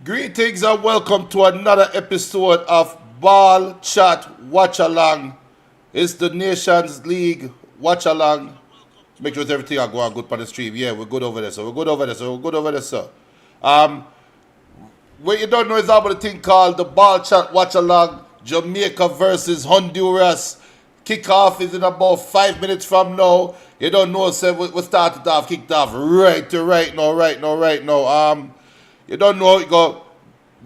Greetings and welcome to another episode of Ballchat Watch Along. It's the Nations League Watch Along. Make sure everything are going good on the stream. Yeah, we're good over there, so sir. What you don't know is about a thing called the Ballchat Watch Along. Jamaica versus Honduras. Kickoff is in about 5 minutes from now. You don't know, so we started off, kicked off right now. You don't know, you go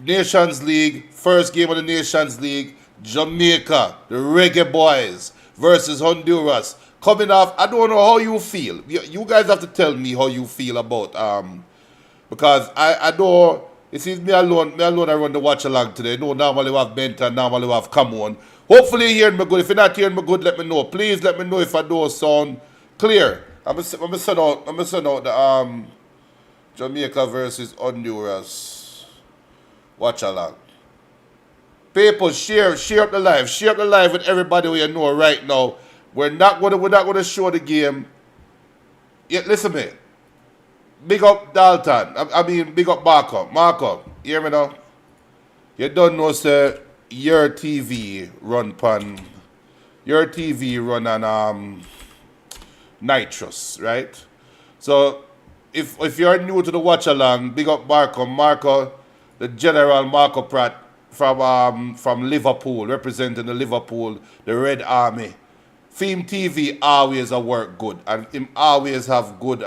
Nations League, first game of the Nations League, Jamaica, the ReggaeBoyz versus Honduras. Coming off, I don't know how you feel. You guys have to tell me how you feel about, because I know, it is me alone I run the watch along today. No, normally we have Benton, normally we have Come On. Hopefully you're hearing me good. If you're not hearing me good, let me know. Please let me know if I don't sound clear. I'm gonna send out the Jamaica versus Honduras watch along. People, share up the live. Share up the live with everybody who you know right now. We're not gonna show the game. Yeah, listen to me. Big up Dalton. I mean big up Marco. You hear me now? You don't know sir, your TV run on nitrous, right? So if you're new to the watch along, big up Marco, the General Marco Pratt from Liverpool, representing the Liverpool, the Red Army. Theme TV always a work good, and him always have good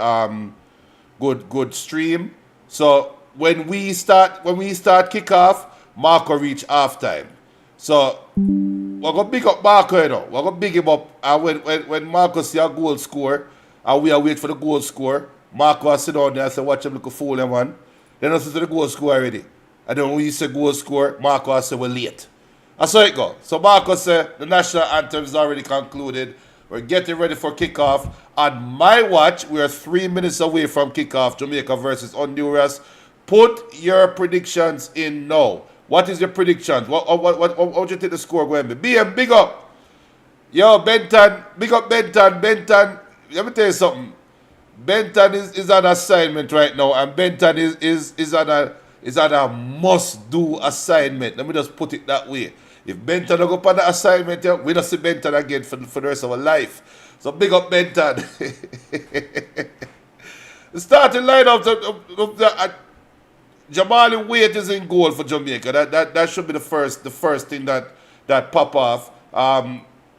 stream. So when we start kickoff, Marco reach halftime. So we're gonna big up Marco, you know. We're gonna big him up, and when Marco see a goal score, and we are wait for the goal score, Marco will sit down there and say, watch him look a fool, man. Then I see the goal score already. And then when you say goal score, Marco will say we're late. That's how it go. So Marco said the national anthem is already concluded. We're getting ready for kickoff. On my watch, we are 3 minutes away from kickoff, Jamaica versus Honduras. Put your predictions in now. What is your predictions? What do you think the score going to be? BM, big up. Yo, Benton, big up Benton. Benton, let me tell you something. Benton is on assignment right now, and Benton is on a must-do assignment. Let me just put it that way. If Benton don't go on the assignment, yeah, we don't see Benton again for the rest of our life. So big up Benton. The starting lineup Jamali Wade is in goal for Jamaica. That should be the first thing that pop off.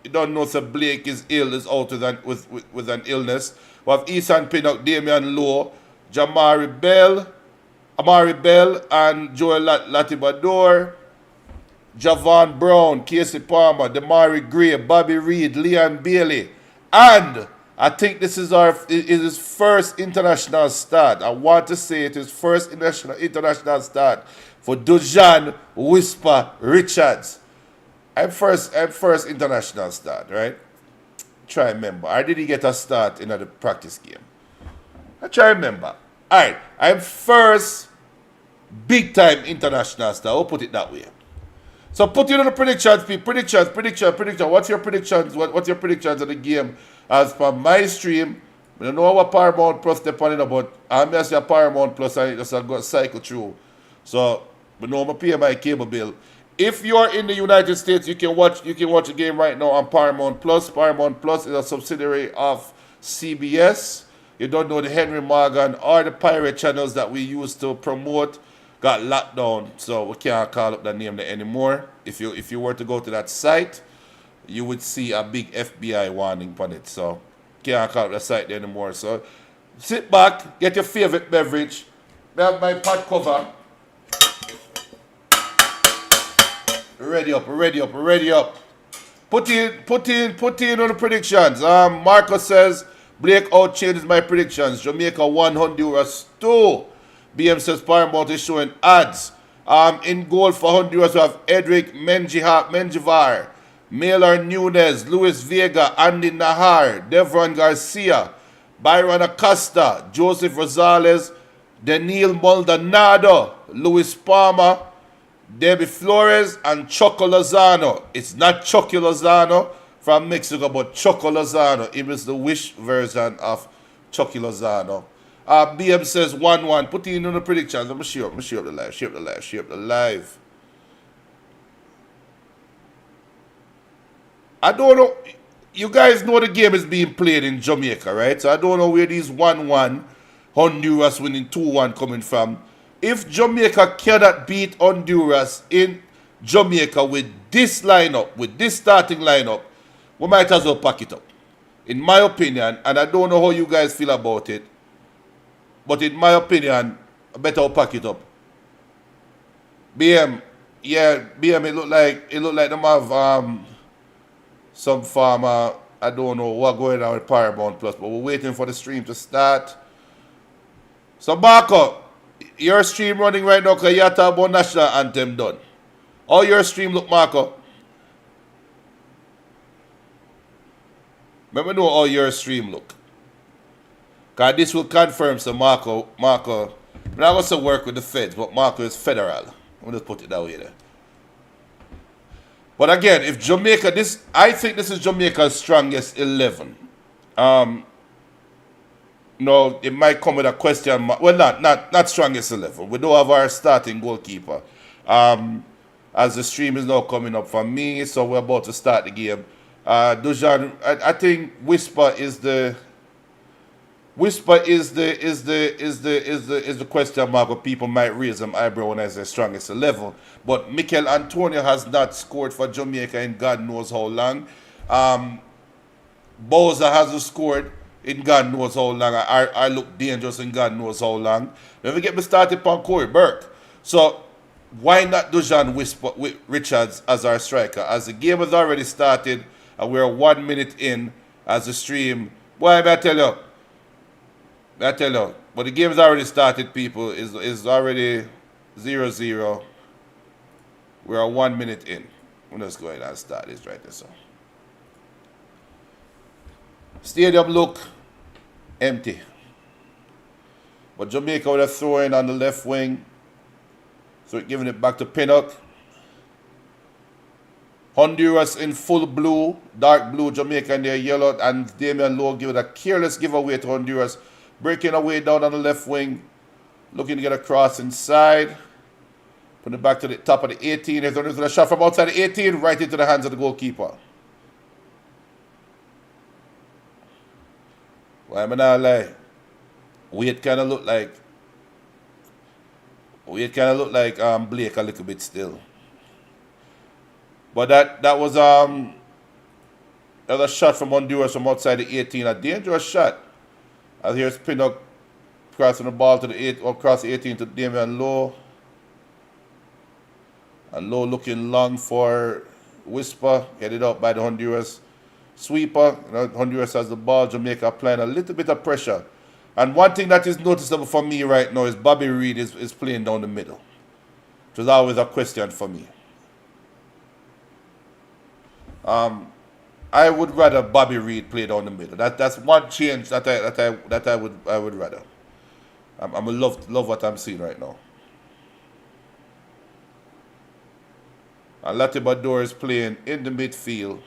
You don't know, so Blake is ill, is out with an illness. We have Ethan Pinnock, Damian Lowe, Amari Bell, and Joel Latibador, Javon Brown, Casey Palmer, Damari Gray, Bobby Reed, Leon Bailey, and I think this is his first international start. I want to say it is first international start for Dujan Whisper Richards. I'm first international start, right? Try remember. I didn't get a start in the practice game. I try remember. Alright, I'm first big time international star. I'll put it that way. So put in the predictions, people. Prediction. What's your predictions? What's your predictions of the game? As per my stream, I don't know what Paramount Plus depending on, but I'm just a Paramount Plus and just got cycle through. So I know I'm pay my cable bill. If you're in the United States, you can watch the game right now on Paramount Plus. Paramount Plus is a subsidiary of CBS. You don't know the Henry Morgan or the pirate channels that we used to promote got locked down, so we can't call up that name there anymore. If you were to go to that site, you would see a big FBI warning on it. So can't call up the site there anymore. So sit back, get your favorite beverage. I have my pot cover. Ready up. Put in on the predictions. Marco says Blake out changes my predictions. Jamaica 1, Honduras 2. BM says Paramount is showing ads. In goal for Honduras we have Edric Menjivar, Mailer Nunez, Luis Vega, Andy Nahar, Devron Garcia, Byron Acosta, Joseph Rosales, Daniel Maldonado, Luis Palmer, Debbie Flores, and Choco Lozano. It's not Chucky Lozano from Mexico, but Choco Lozano. It was the Wish version of Chucky Lozano. BM says 1-1. Put in on the predictions. I'm share up the live. Share up the live. I don't know. You guys know the game is being played in Jamaica, right? So I don't know where these 1-1 Honduras winning 2-1 coming from. If Jamaica cannot beat Honduras in Jamaica with this lineup, with this starting lineup, we might as well pack it up. In my opinion, and I don't know how you guys feel about it, but in my opinion, I better pack it up. BM, it look like them have some farmer, I don't know what going on with Paramount Plus, but we're waiting for the stream to start. So Marco, your stream running right now because you talk about national anthem done. How your stream look, Marco? Let me know how your stream look. Because this will confirm so Marco, I'm not going to work with the feds, but Marco is federal. I'm just put it that way there. But again, if Jamaica, I think this is Jamaica's strongest 11. No, it might come with a question mark. Well, not strongest 11. We don't have our starting goalkeeper. As the stream is now coming up for me, so we're about to start the game. Dujan, I think Whisper is the question mark where people might raise them eyebrow when I say strongest 11. But Mikel Antonio has not scored for Jamaica in God knows how long. Bowser hasn't scored in God knows how long. I look dangerous in God knows how long. Then we get me started upon Corey Burke. So why not Dujan Richards as our striker? As the game has already started and we're 1 minute in as the stream. Boy, I tell you. But the game has already started, people. Is already 0-0. We're 1 minute in. I'm just going and start this right there. So. Stadium look empty. But Jamaica with a throw in on the left wing. So giving it back to Pinnock. Honduras in full blue, dark blue, Jamaica in their yellow, and Damian Lowe give it a careless giveaway to Honduras. Breaking away down on the left wing, looking to get a cross inside. Put it back to the top of the 18. There's a shot from outside the 18, right into the hands of the goalkeeper. Why am I not lie? Wade kind of look like Blake a little bit still. But that was another shot from Honduras from outside the 18, a dangerous shot. As here's Pinnock crossing the ball to the 18 to Damian Lowe. And Lowe looking long for Whisper, headed out by the Honduras sweeper. Honduras has the ball, Jamaica applying a little bit of pressure. And one thing that is noticeable for me right now is Bobby Reid is playing down the middle. Which was always a question for me. I would rather Bobby Reid play down the middle. That's one change that I would rather. I'm love what I'm seeing right now. And Latibador is playing in the midfield.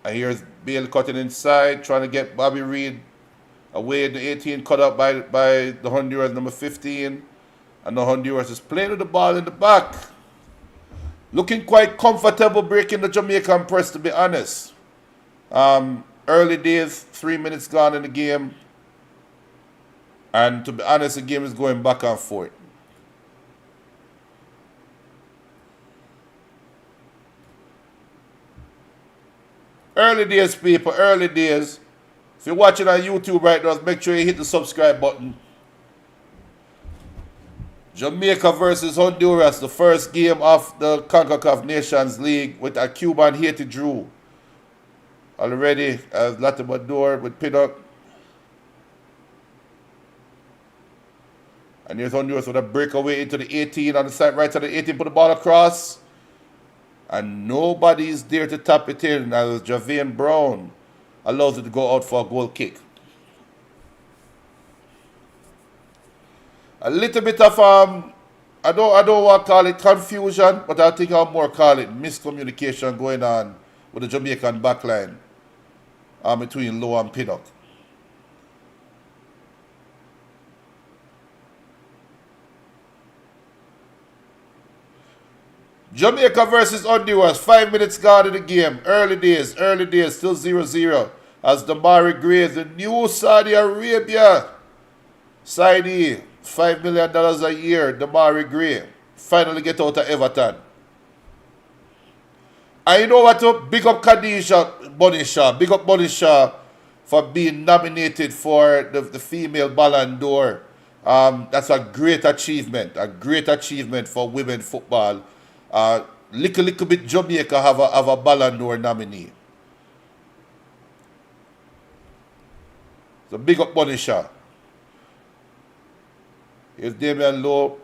And here's Bale cutting inside, trying to get Bobby Reid away in the 18, cut up by the Honduras number 15. And the Honduras is playing with the ball in the back. Looking quite comfortable breaking the Jamaican press, to be honest. Early days, 3 minutes gone in the game. And to be honest, the game is going back and forth. Early days, people, early days. If you're watching on YouTube right now, make sure you hit the subscribe button. Jamaica versus Honduras, the first game of the CONCACAF Nations League with a Cuban-Haiti draw. Already, as Latibador with Pinnock. And here's Honduras with a breakaway into the 18 on the side, right side of the 18, put the ball across. And nobody's there to tap it in as Javian Brown allows it to go out for a goal kick. A little bit of I don't want to call it confusion, but I think I'll more call it miscommunication going on with the Jamaican backline. between Low and Pinnock. Jamaica versus Honduras. 5 minutes gone in the game. Early days, still 0-0. As Damari Gray, the new Saudi Arabia signee, $5 million a year, Damari Gray, finally get out of Everton. And you know what? Big up Khadija Bonishaw. Big up Bonishaw for being nominated for the female Ballon d'Or. That's a great achievement. A great achievement for women football. Little bit Jamaica have a Ballon d'Or nominee. So big up Bonishaw. Here's Damian Lowe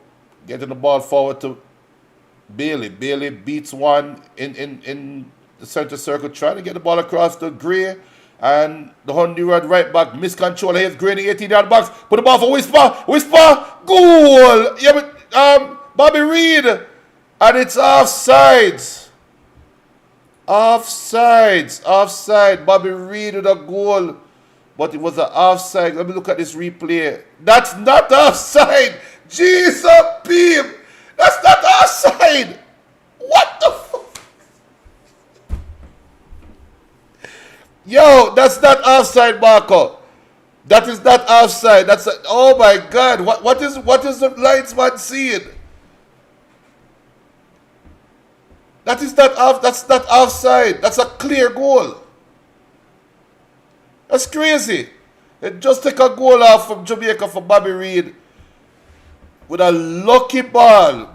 getting the ball forward to Bailey. Bailey beats one in the center circle, trying to get the ball across to Gray. And the Honduras right back miscontrol. Here's Gray in the 18-yard box. Put the ball for Whisper. Goal! Yeah, but Bobby Reed. And it's offsides. Offside. Bobby Reed with a goal. But it was an offside. Let me look at this replay. That's not offside. Jesus, beam. That's not offside. What the fuck? Yo, that's not offside, Marco. That is not offside. Oh my God. What is the linesman seeing? That's not offside. That's a clear goal. That's crazy. It just take a goal off from Jamaica for Bobby Reed with a lucky ball.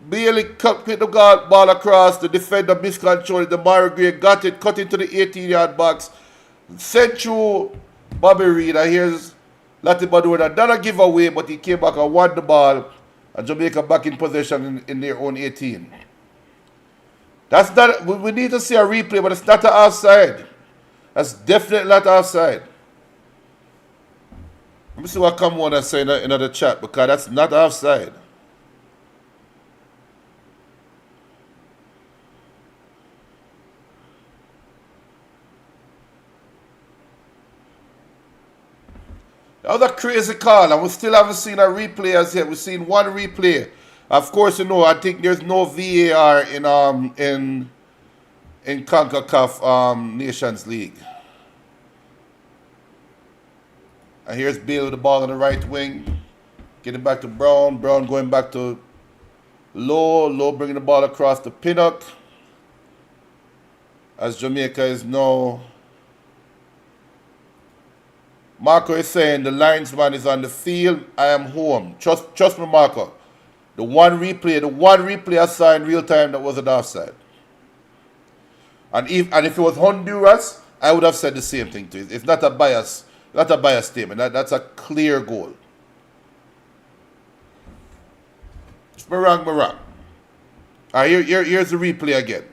Bailey cut the ball across. The defender miscontrolled. The Damari Gray got it, cut into the 18-yard box. Sent through Bobby Reed. And here's Latiba doing another giveaway, but he came back and won the ball. And Jamaica back in possession in their own 18. That's not. We need to see a replay, but it's not an offside. That's definitely not offside. Let me see what come on and say in the chat, because that's not offside. That was a crazy call, and we still haven't seen a replay as yet. We've seen one replay. Of course, you know, I think there's no VAR in CONCACAF Nations League. And here's Bale with the ball on the right wing. Getting back to Brown. Brown going back to Lowe. Lowe bringing the ball across to Pinnock. As Jamaica is now... Marco is saying the linesman is on the field. I am home. Trust me, Marco. The one replay I saw in real time that was an offside. And if it was Honduras, I would have said the same thing to it. It's not a bias statement. That's a clear goal. It's wrong. All right, here's the replay again.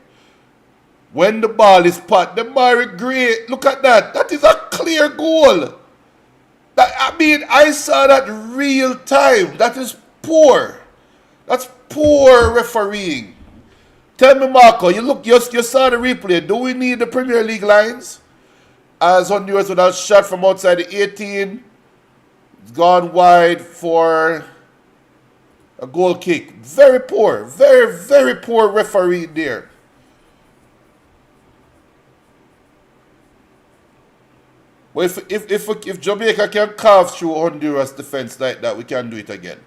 When the ball is put, the Damari Gray, look at that. That is a clear goal. I saw that real time. That is poor. That's poor refereeing. Tell me, Marco, you saw the replay. Do we need the Premier League lines? As Honduras with a shot from outside the 18. It's gone wide for a goal kick. Very poor. Very, very poor referee there. Well, if Jamaica can carve through Honduras defense like that, we can do it again.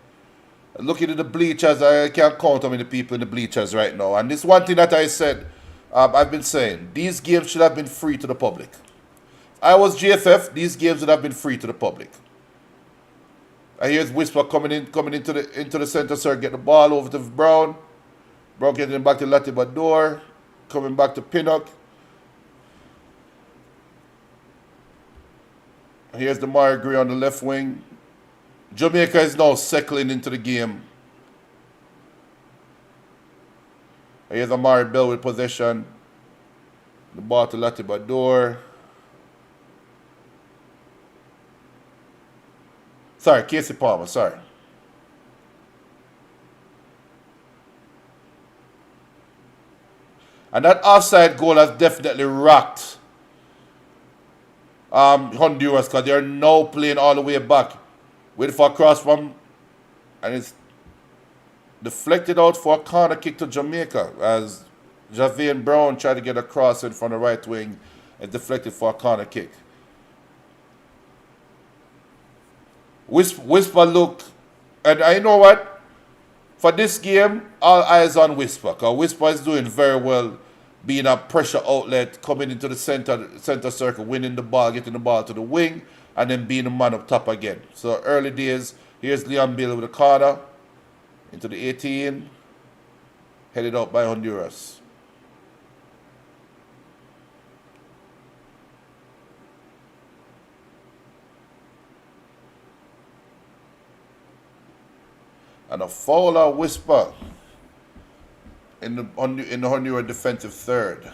Looking at the bleachers, I can't count how many people in the bleachers right now. And this one thing that I said, I've been saying, these games should have been free to the public. If I was GFF, these games would have been free to the public. And here's Whisper coming into the center circle, get the ball over to Brown. Brown getting it back to Latiba, coming back to Pinnock. And here's the Damari Gray on the left wing. Jamaica is now settling into the game. And here's Amari Bell with possession. The ball to Latiba. Sorry, Casey Palmer, sorry. And that offside goal has definitely rocked Honduras, because they're now playing all the way back. Wait for a cross from, and it's deflected out for a corner kick to Jamaica as Javian Brown tried to get a cross in from the right wing and deflected for a corner kick. Whisper look, and I know what? For this game, all eyes on Whisper, because Whisper is doing very well, being a pressure outlet, coming into the center circle, winning the ball, getting the ball to the wing, and then being the man up top again. So early days, here's Leon Bill with a corner into the 18, headed out by Honduras. And a foul or Whisper in the Honduras defensive third.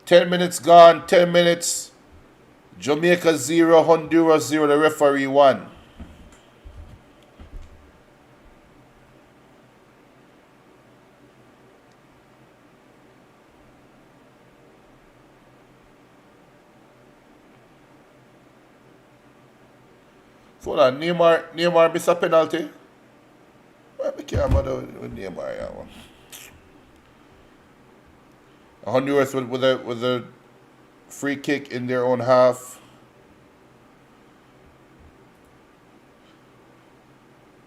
Ten minutes gone, 10 minutes. Jamaica 0, Honduras 0, the referee 1. Hold on, Neymar miss a penalty. Why be careful with Neymar? Yeah, man. Honduras with a free kick in their own half.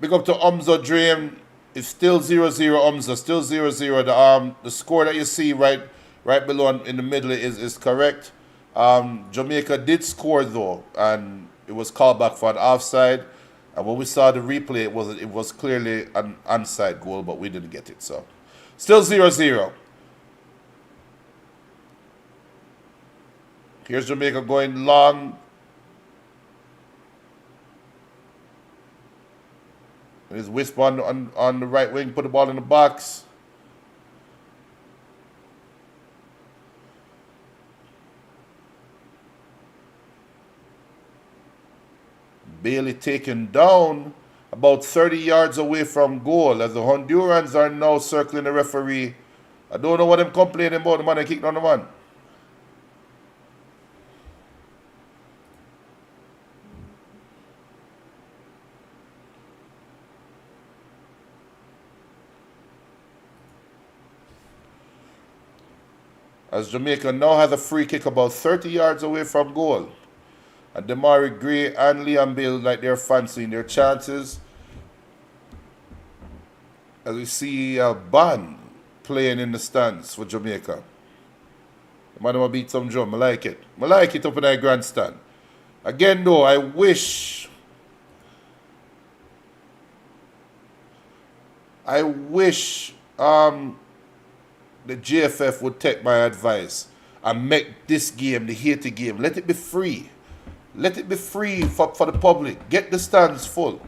Big up to Umza Dream. It's still 0-0 Umza. Still 0-0. The score that you see right below in the middle is correct. Jamaica did score though, and it was called back for an offside. And when we saw the replay, it was clearly an onside goal, but we didn't get it. So still 0-0. Here's Jamaica going long. There's Whisper on the right wing, put the ball in the box. Bailey taken down about 30 yards away from goal as the Hondurans are now circling the referee. I don't know what I'm complaining about. The man that kicked on the man. As Jamaica now has a free kick about 30 yards away from goal. And Damari Gray and Liam Bill like they're fancying their chances. As we see Ban playing in the stands for Jamaica. The man will beat some drum. I like it. I like it up in that grandstand. Again though, I wish the GFF would take my advice and make this game the Haiti game. Let it be free. Let it be free for the public. Get the stands full.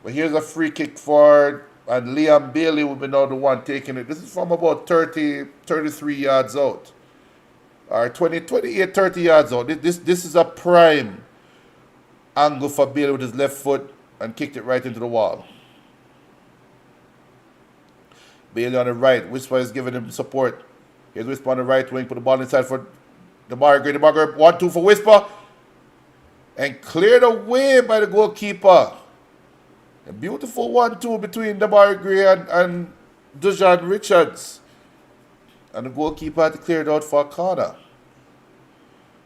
But here's a free kick for, and Liam Bailey will be now the one taking it. This is from about 33 yards out. Or 28, 30 yards out. This is a prime angle for Bailey with his left foot and kicked it right into the wall. Bailey on the right. Whisper is giving him support. Here's Whisper on the right wing. Put the ball inside for Damari Gray. 1-2 for Whisper. And cleared away by the goalkeeper. A beautiful 1-2 between Damari Gray and Dujan Richards. And the goalkeeper had to clear it out for a corner.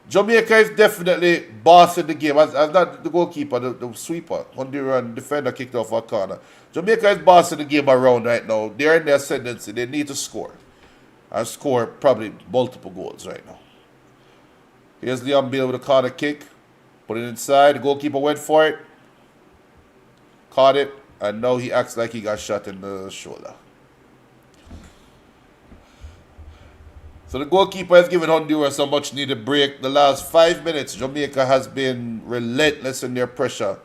Jamaica is definitely bossing the game. As not the goalkeeper, the sweeper, Honduran defender kicked off a corner. Jamaica is bossing the game around right now. They're in their ascendancy. They need to score. And score probably multiple goals right now. Here's Leon Bill with a corner kick. Put it inside. The goalkeeper went for it. Caught it. And now he acts like he got shot in the shoulder. So the goalkeeper has given Honduras a much needed break. The last 5 minutes, Jamaica has been relentless in their pressure.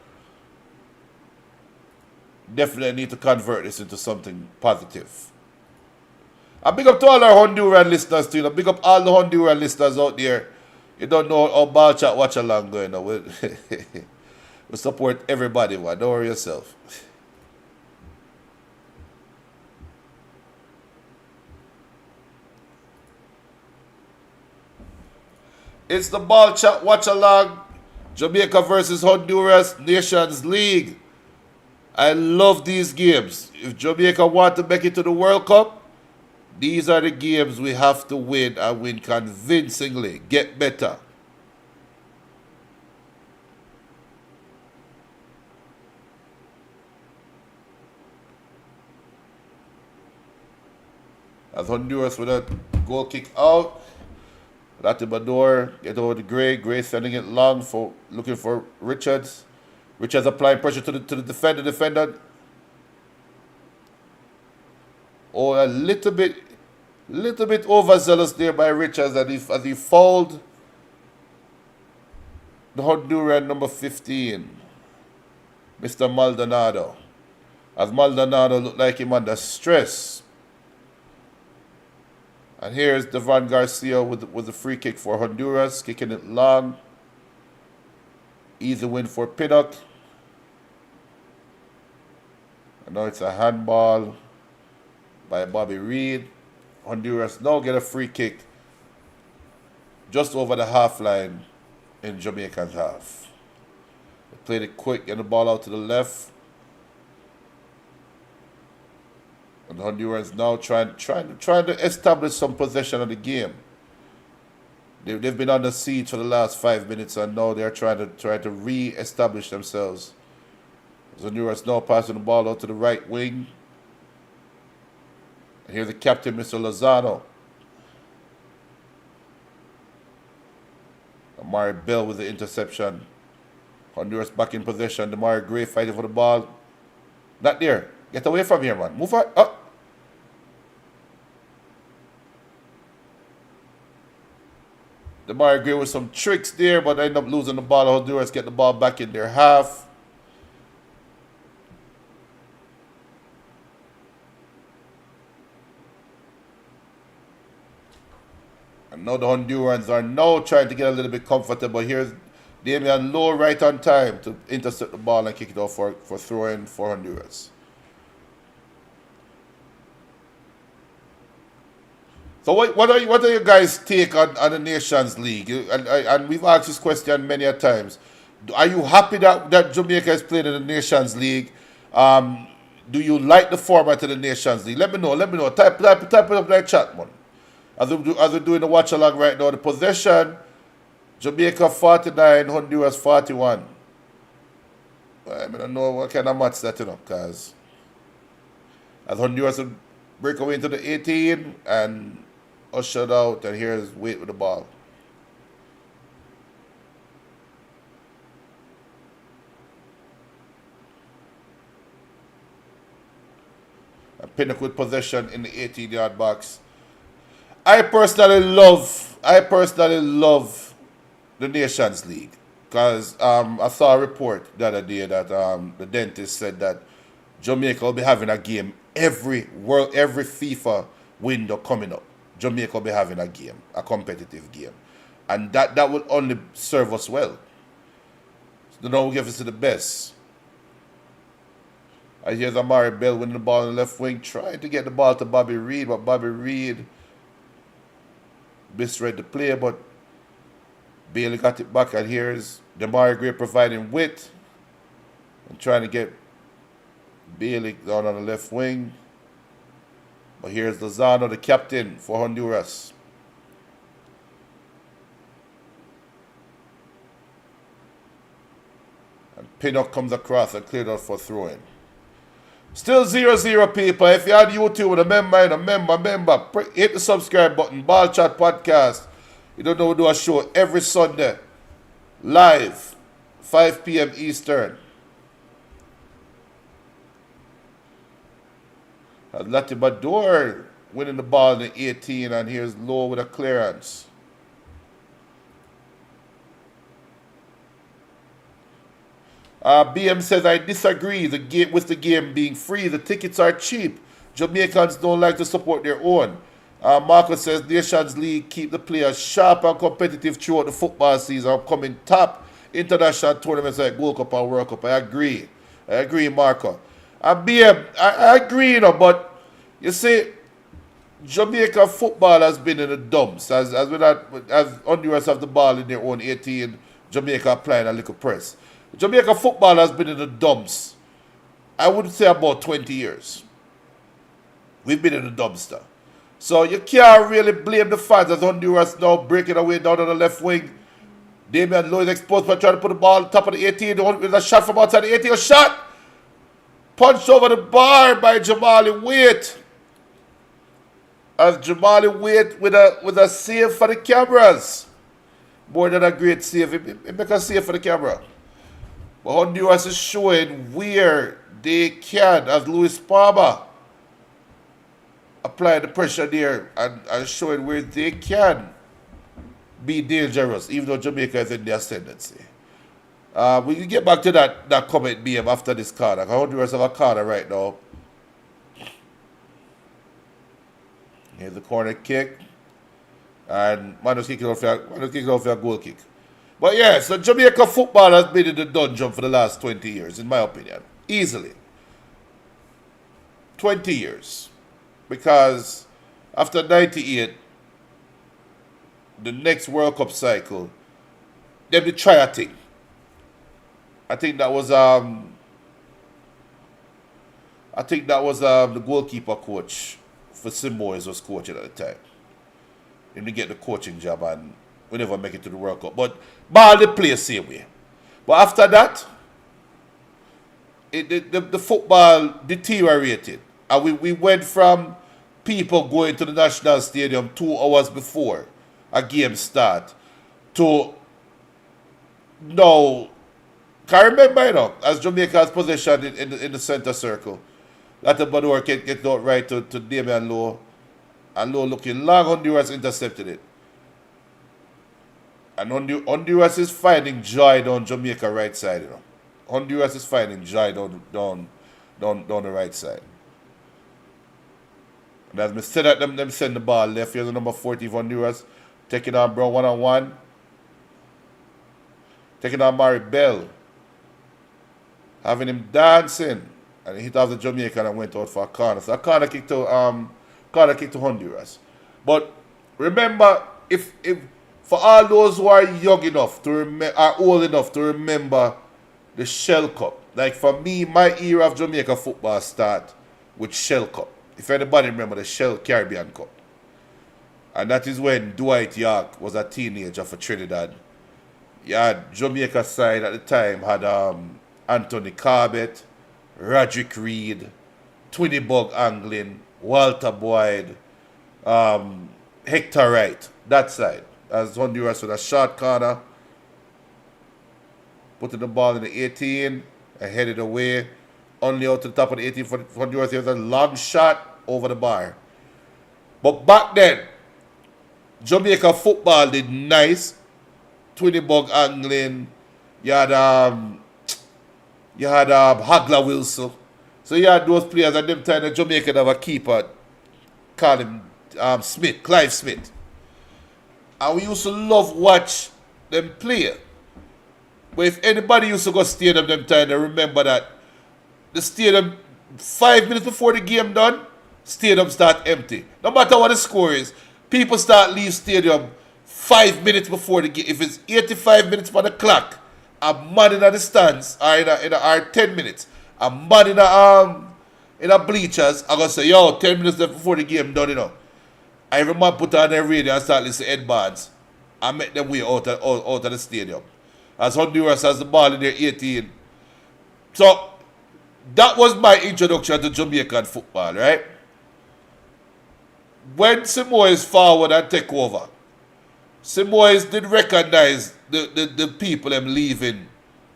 Definitely need to convert this into something positive. And big up to all our Honduran listeners too. Big up all the Honduran listeners out there. You don't know how Ballchat watch along going on. We support everybody, man. Don't worry yourself. It's the Ballchat watch along. Jamaica versus Honduras Nations League. I love these games. If Jamaica want to make it to the World Cup, these are the games we have to win and win convincingly. Get better. As Honduras with a goal kick out. Latibador get over to Gray. Gray sending it long for looking for Richards. Richards applying pressure to the defender. Defender. Oh, a little bit overzealous there by Richards as he fouled the Honduran number 15, Mr. Maldonado. As Maldonado looked like him under stress. And here's Devon Garcia with the free kick for Honduras, kicking it long. Easy win for Pinnock. I know it's a handball by Bobby Reed. Honduras now get a free kick just over the half line in Jamaica's half. They played it quick, get the ball out to the left. And Honduras now trying to establish some possession of the game. They've been under siege for the last 5 minutes, and now they're trying to re-establish themselves. Honduras now passing the ball out to the right wing. And here's the captain, Mr. Lozano. Amari Bell with the interception. Honduras back in possession. Damari Gray fighting for the ball. Not there. Get away from here, man. Move on. Up. Damari Gray with some tricks there, but end up losing the ball. Honduras get the ball back in their half. And now the Hondurans are now trying to get a little bit comfortable. Here's Damian Lowe right on time to intercept the ball and kick it off for throw-in for Honduras. So what are your guys' take on the Nations League? And we've asked this question many a times. Are you happy that Jamaica is playing in the Nations League? Do you like the format of the Nations League? Let me know. Type it up in the chat, man. As we're doing the watch along right now, the possession, Jamaica 49, Honduras 41. I don't know what kind of match that, because as Honduras will break away into the 18 and ushered out, and here's Wade with the ball. And Pinnock with possession in the 18-yard box. I personally love the Nations League because I saw a report the other day that the dentist said that Jamaica will be having a game every FIFA window coming up. Jamaica will be having a game, a competitive game, and that will only serve us well. So now we give us to the best. I hear Amari Bell winning the ball on the left wing, trying to get the ball to Bobby Reed, but Bobby Reed misread the play, but Bailey got it back, and here's Damari Gray providing width and trying to get Bailey down on the left wing. But here's Lozano, the captain for Honduras. And Pinnock comes across and cleared out for throwing. Still 0-0, people. If you're on YouTube, remember, hit the subscribe button. Ballchat Podcast. You don't know, we do a show every Sunday. Live, 5 p.m. Eastern. Latibador winning the ball in the 18, and here's Lowe with a clearance. BM says, I disagree with the game being free. The tickets are cheap. Jamaicans don't like to support their own. Marcus says, Nations League keep the players sharp and competitive throughout the football season, coming top international tournaments like Gold Cup and World Cup. I agree, Marco. I agree, you know, but you see, Jamaica football has been in the dumps. As Honduras have the ball in their own 18, Jamaica applying a little press. Jamaica football has been in the dumps, I would say about 20 years. We've been in the dumpster. So you can't really blame the fans as Honduras now breaking away down on the left wing. Damian Lowe is exposed by trying to put the ball on top of the 18. With a shot from outside the 18. A shot! Punched over the bar by Jamali Waite. As Jamali Waite with a save for the cameras. More than a great save. He make a save for the camera. But Honduras is showing where they can, as Luis Palma apply the pressure there and showing where they can be dangerous, even though Jamaica is in the ascendancy. We can get back to that comment BM after this corner. Honduras have a corner right now. Here's the corner kick. And Mano's kicking off your goal kick. But yeah, so Jamaica football has been in the dungeon for the last 20 years, in my opinion. Easily. 20 years. Because after 98, the next World Cup cycle, they try a thing. I think that was the goalkeeper coach for Samoas was coaching at the time. And we get the coaching job and we never make it to the World Cup. But ball they play the same way. But after that, the football deteriorated. And we went from people going to the National Stadium 2 hours before a game start to now. Can remember, you know, as Jamaica's possession in the center circle, that the Bador get out right to Damian Lowe. And Lowe looking long, Honduras intercepted it. And Honduras is finding joy down Jamaica right side, you know. Honduras is finding joy down the right side. And as I said at them send the ball left. Here's the number 40 for Honduras. Taking on Brown one-on-one. Taking on Mari Bell. Having him dancing. And he hit off the Jamaican and went out for a corner. So a corner kick to Honduras. But remember, if for all those who are young enough are old enough to remember the Shell Cup. Like for me, my era of Jamaica football start with Shell Cup. If anybody remember the Shell Caribbean Cup. And that is when Dwight York was a teenager for Trinidad. Yeah, Jamaica side at the time had Anthony Corbett, Roderick Reed, Twinny Bug Anglin, Walter Boyd, Hector Wright, that side. As Honduras with a short corner, putting the ball in the 18 and headed away. Only out to the top of the 18 for Honduras. There was a long shot over the bar. But back then, Jamaica football did nice. Twinny Bug Anglin. You had Hagler Wilson. So you had those players at them time that Jamaica have a keeper, call him Clive Smith. And we used to love watch them play. But if anybody used to go stadium them time, they remember that the stadium 5 minutes before the game done, stadium start empty. No matter what the score is, people start leave stadium 5 minutes before the game. If it's 85 minutes for the clock, a man in the stands or 10 minutes. A man in a bleachers, I'm going to say, yo, 10 minutes before the game done, you know. I every man put on their radio and start listening to headbands and make them way out of the stadium. As Honduras has the ball in their 18. So, that was my introduction to Jamaican football, right? When Samoas forward and take over, Samoas did recognize the people them leaving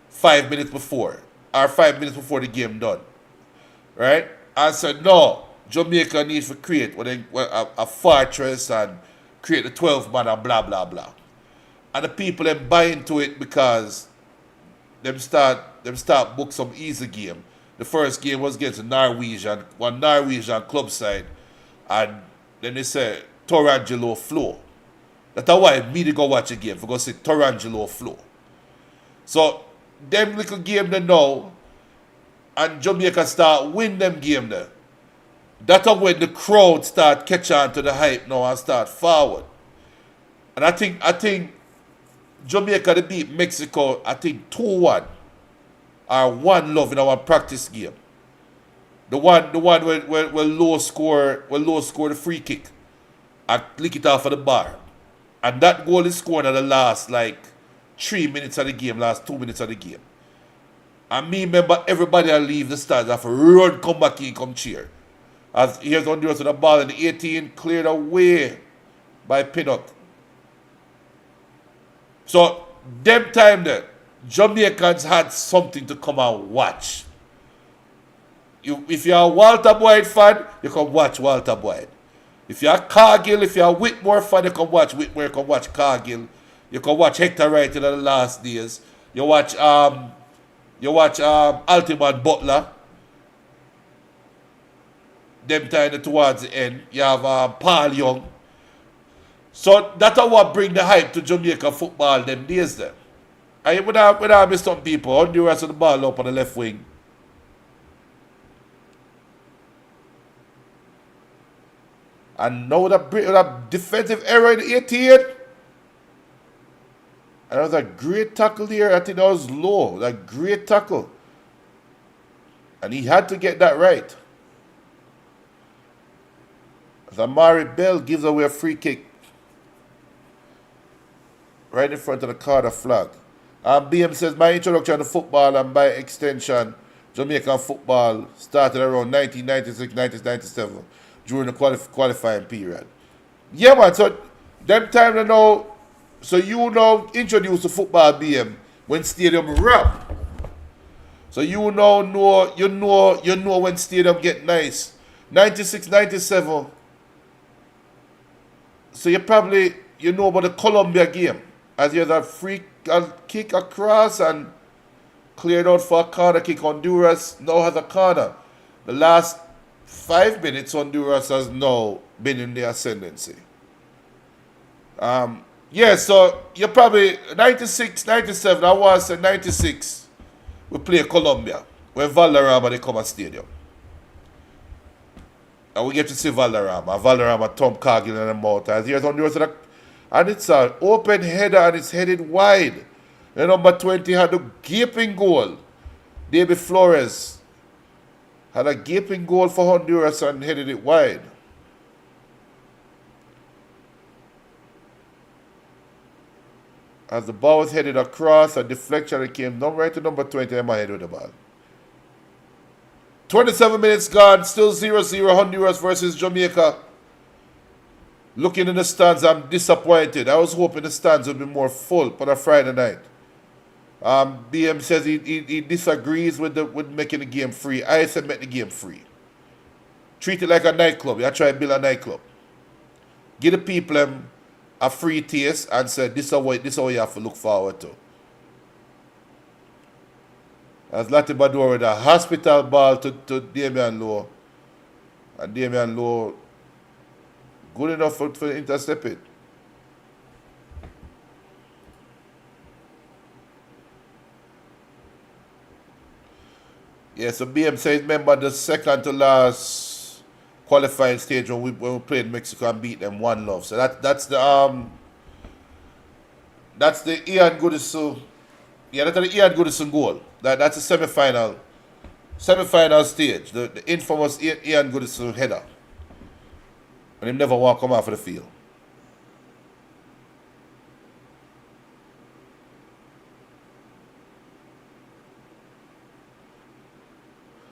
5 minutes before. Or 5 minutes before the game done. Right? And said, no, Jamaica needs to create a fortress and create the 12 man and blah, blah, blah. And the people them buy into it because them start book some easy game. The first game was against one Norwegian club side. And then they say Torangelo Flow. That's why me to go watch a game, for go see Torangelo Flow. So, them little game they know, and Jamaica start win them game there. That's when the crowd start catch on to the hype now and start forward. And I think Jamaica they beat Mexico, I think 2-1 or 1-0 in our practice game. The one where low score the free kick and lick it off of the bar. And that goal is scored at the last 3 minutes of the game, last 2 minutes of the game. And me remember everybody will leave the stands have to run, come back in, come cheer. As here's Honduras with the ball in the 18, cleared away by Pinnock. So, them time there, Jamaicans had something to come and watch. If you're a Walter Boyd fan, you can watch Walter Boyd. If you're a Cargill, if you're a Whitmore fan, you can watch Whitmore, you can watch Cargill. You can watch Hector Wright in the last days. You watch Altiman Butler. Them time towards the end. You have Paul Young. So that's what bring the hype to Jamaica football them days then. And when I miss some people, Honduras with the ball up on the left wing. And now that defensive error in the 18. And that was a great tackle there. I think that was low. That great tackle. And he had to get that right. As Amari Bell gives away a free kick. Right in front of the Carter flag. BM says, my introduction to football and by extension, Jamaican football started around 1996, 1997 during the qualifying period. Yeah, man. So, them time to know. So you now introduced to football BM when stadium rap. So you now know when stadium get nice. 96, 97. So you know about the Colombia game. As you had a free kick across and cleared out for a corner kick. Honduras now has a corner. The last 5 minutes Honduras has now been in the ascendancy. Yeah, so you're probably 96, 97, I was say 96, we play Colombia, when Valderrama they come at stadium. And we get to see Valderrama Tom Cargill and them out. And here's Honduras, and it's an open header and it's headed wide. The number 20 had a gaping goal. David Flores had a gaping goal for Honduras and headed it wide. As the ball was headed across, a deflection came down right to number 20 and my head with the ball. 27 minutes gone, still 0-0 Honduras versus Jamaica. Looking in the stands, I'm disappointed. I was hoping the stands would be more full on a Friday night. BM says he disagrees with making the game free. I said make the game free. Treat it like a nightclub. You try to build a nightclub. Give the people a free taste and say this is what you have to look forward to. As Latibador with a hospital ball to Damian Lowe. And Damian Lowe good enough for intercept it. Yeah, so BM says remember the second to last qualifying stage when we played Mexico and beat them 1-0. So that's the Ian Goodison. Yeah, that's the Ian Goodison goal. That's the semi-final stage. The infamous Ian Goodison header. And he never want to come off of the field.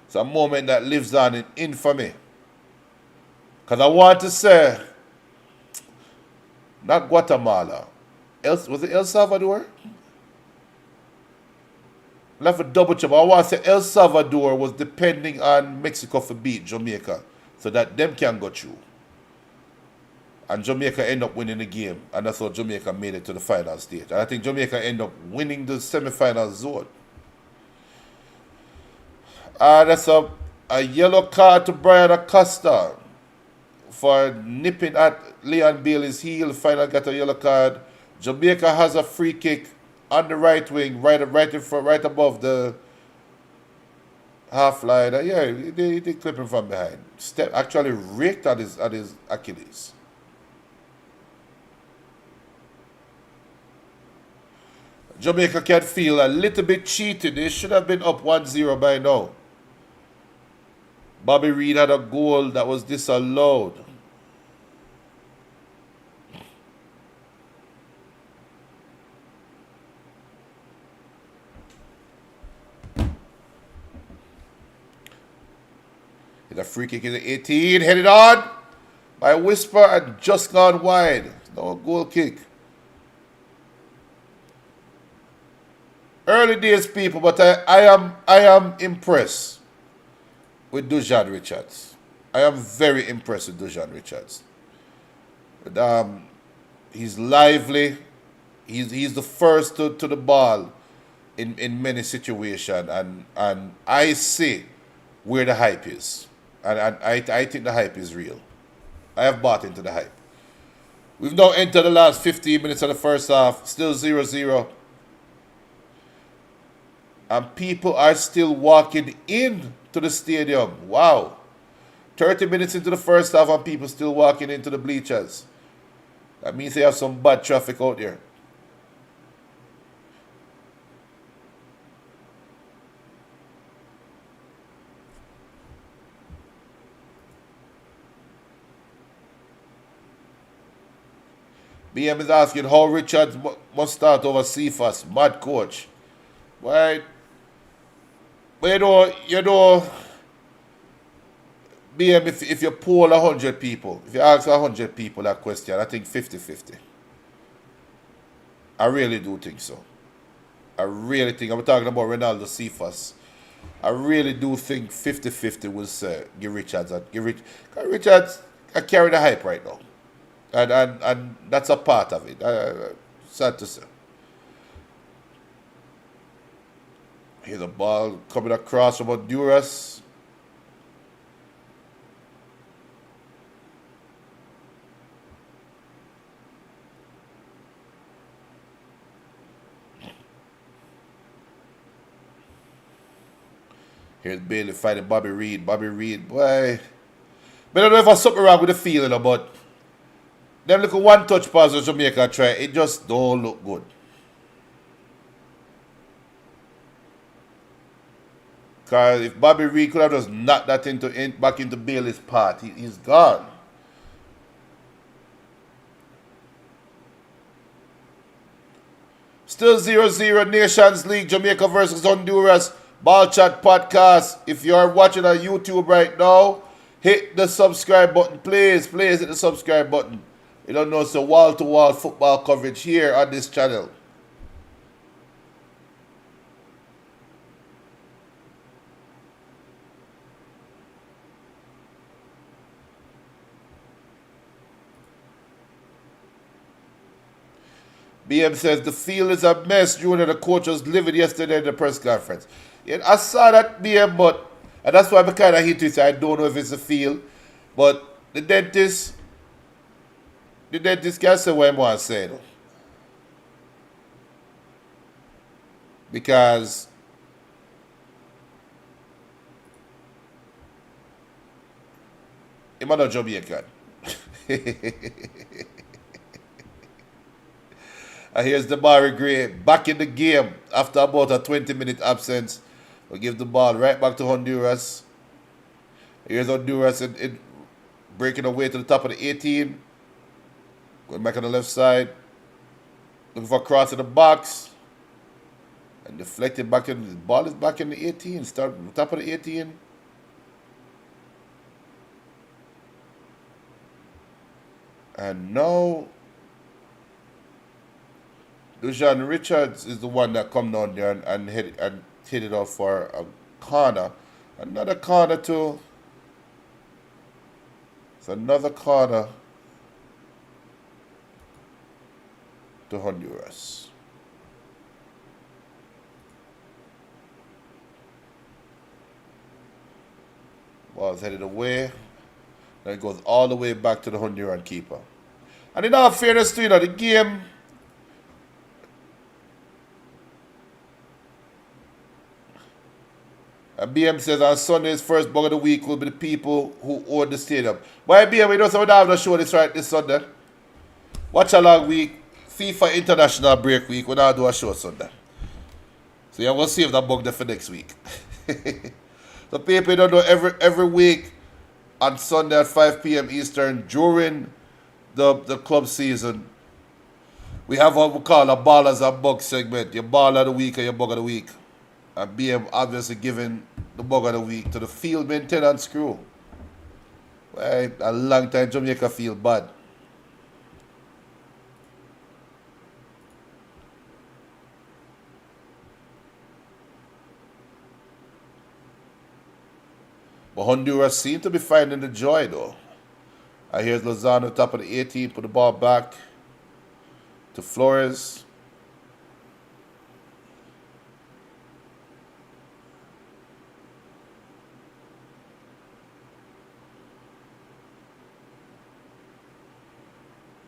It's a moment that lives on in infamy. Because I want to say, not Guatemala. Was it El Salvador? I'll have to double check. But I want to say El Salvador was depending on Mexico for beat Jamaica. So that them can go through. And Jamaica end up winning the game. And that's how Jamaica made it to the final stage. And I think Jamaica end up winning the semi-final zone. That's a yellow card to Brian Acosta for nipping at Leon Bailey's heel. Final got a yellow card. Jamaica has a free kick on the right wing, right in front, right above the half line. Yeah, he did clip him from behind. Step actually raked at his Achilles. Jamaica can feel a little bit cheated. They should have been up 1-0 by now. Bobby Reed had a goal that was disallowed. Hit a free kick in the 18, headed on by Whisper and just gone wide. No goal kick. Early days, people, but I am impressed with Dujan Richards. I am very impressed with Dujan Richards. He's lively. He's the first to the ball in many situations, and I see where the hype is, and I think the hype is real. I have bought into the hype. We've now entered the last 15 minutes of the first half, still 0-0. And people are still walking in to the stadium. Wow. 30 minutes into the first half and people still walking into the bleachers. That means they have some bad traffic out there. BM is asking how Richards must start over Cephas. Mad coach. Right? But you know, BM, if you poll 100 people, if you ask 100 people that question, I think 50-50. I really do think so. I really think, I'm talking about Ronaldo Cephas. I really do think 50-50 will say give Richards. Richards carry the hype right now. And that's a part of it. Sad to say. Here's the ball coming across from Honduras. Here's Bailey fighting Bobby Reed. Bobby Reed, boy. But I don't know if there's something wrong with the feeling, but them look at one touch pass of Jamaica try. It just don't look good. Because if Bobby Reed could have just knocked that back into Bailey's path, he's gone. Still 0-0 Nations League, Jamaica versus Honduras. Ballchat podcast. If you are watching on YouTube right now, hit the subscribe button. Please hit the subscribe button. You don't know, it's a wall-to-wall football coverage here on this channel. BM says the field is a mess. Junior, the coach was livid yesterday in the press conference. Yeah, I saw that, BM, and that's why I'm kind of hit it. I don't know if it's a field, but the dentist can say what I want to say, though. Because I'm not Jamaican. And here's the Gray back in the game after about a 20-minute absence. We'll give the ball right back to Honduras. Here's Honduras in breaking away to the top of the 18. Going back on the left side. Looking for a cross in the box. And deflected back in. The ball is back in the 18. Start on the top of the 18. And now Dujan Richards is the one that come down there and hit it off for a corner. Another corner too. It's another corner to Honduras. Ball's headed away. Then it goes all the way back to the Honduran keeper. And in all fairness to the game, BM says on Sunday's first bug of the week will be the people who own the stadium. Why BM, we don't have no show this Sunday. Watch a long week. FIFA International break week. We don't do a show Sunday. So yeah, we'll save that bug there for next week. So people don't know every week on Sunday at 5 p.m. Eastern during the club season, we have what we call a ballers and bug segment. Your ball of the week and your bug of the week. And BM obviously giving the bug of the week to the field maintenance crew. Right? A long time Jamaica feel bad. But Honduras seem to be finding the joy though. And here's Lozano top of the 18, put the ball back to Flores.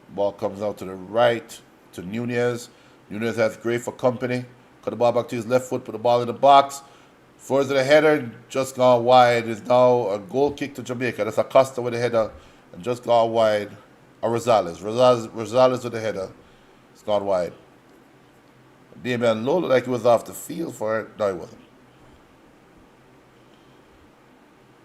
Ball comes out to the right to Nunez. Nunez has great for company. Cut the ball back to his left foot, put the ball in the box. Flores with the header, just gone wide. It's now a goal kick to Jamaica. That's Acosta with the header and just gone wide. Or Rosales. Rosales with the header. It's gone wide. Damian Lowe looked like he was off the field for it. No, he wasn't.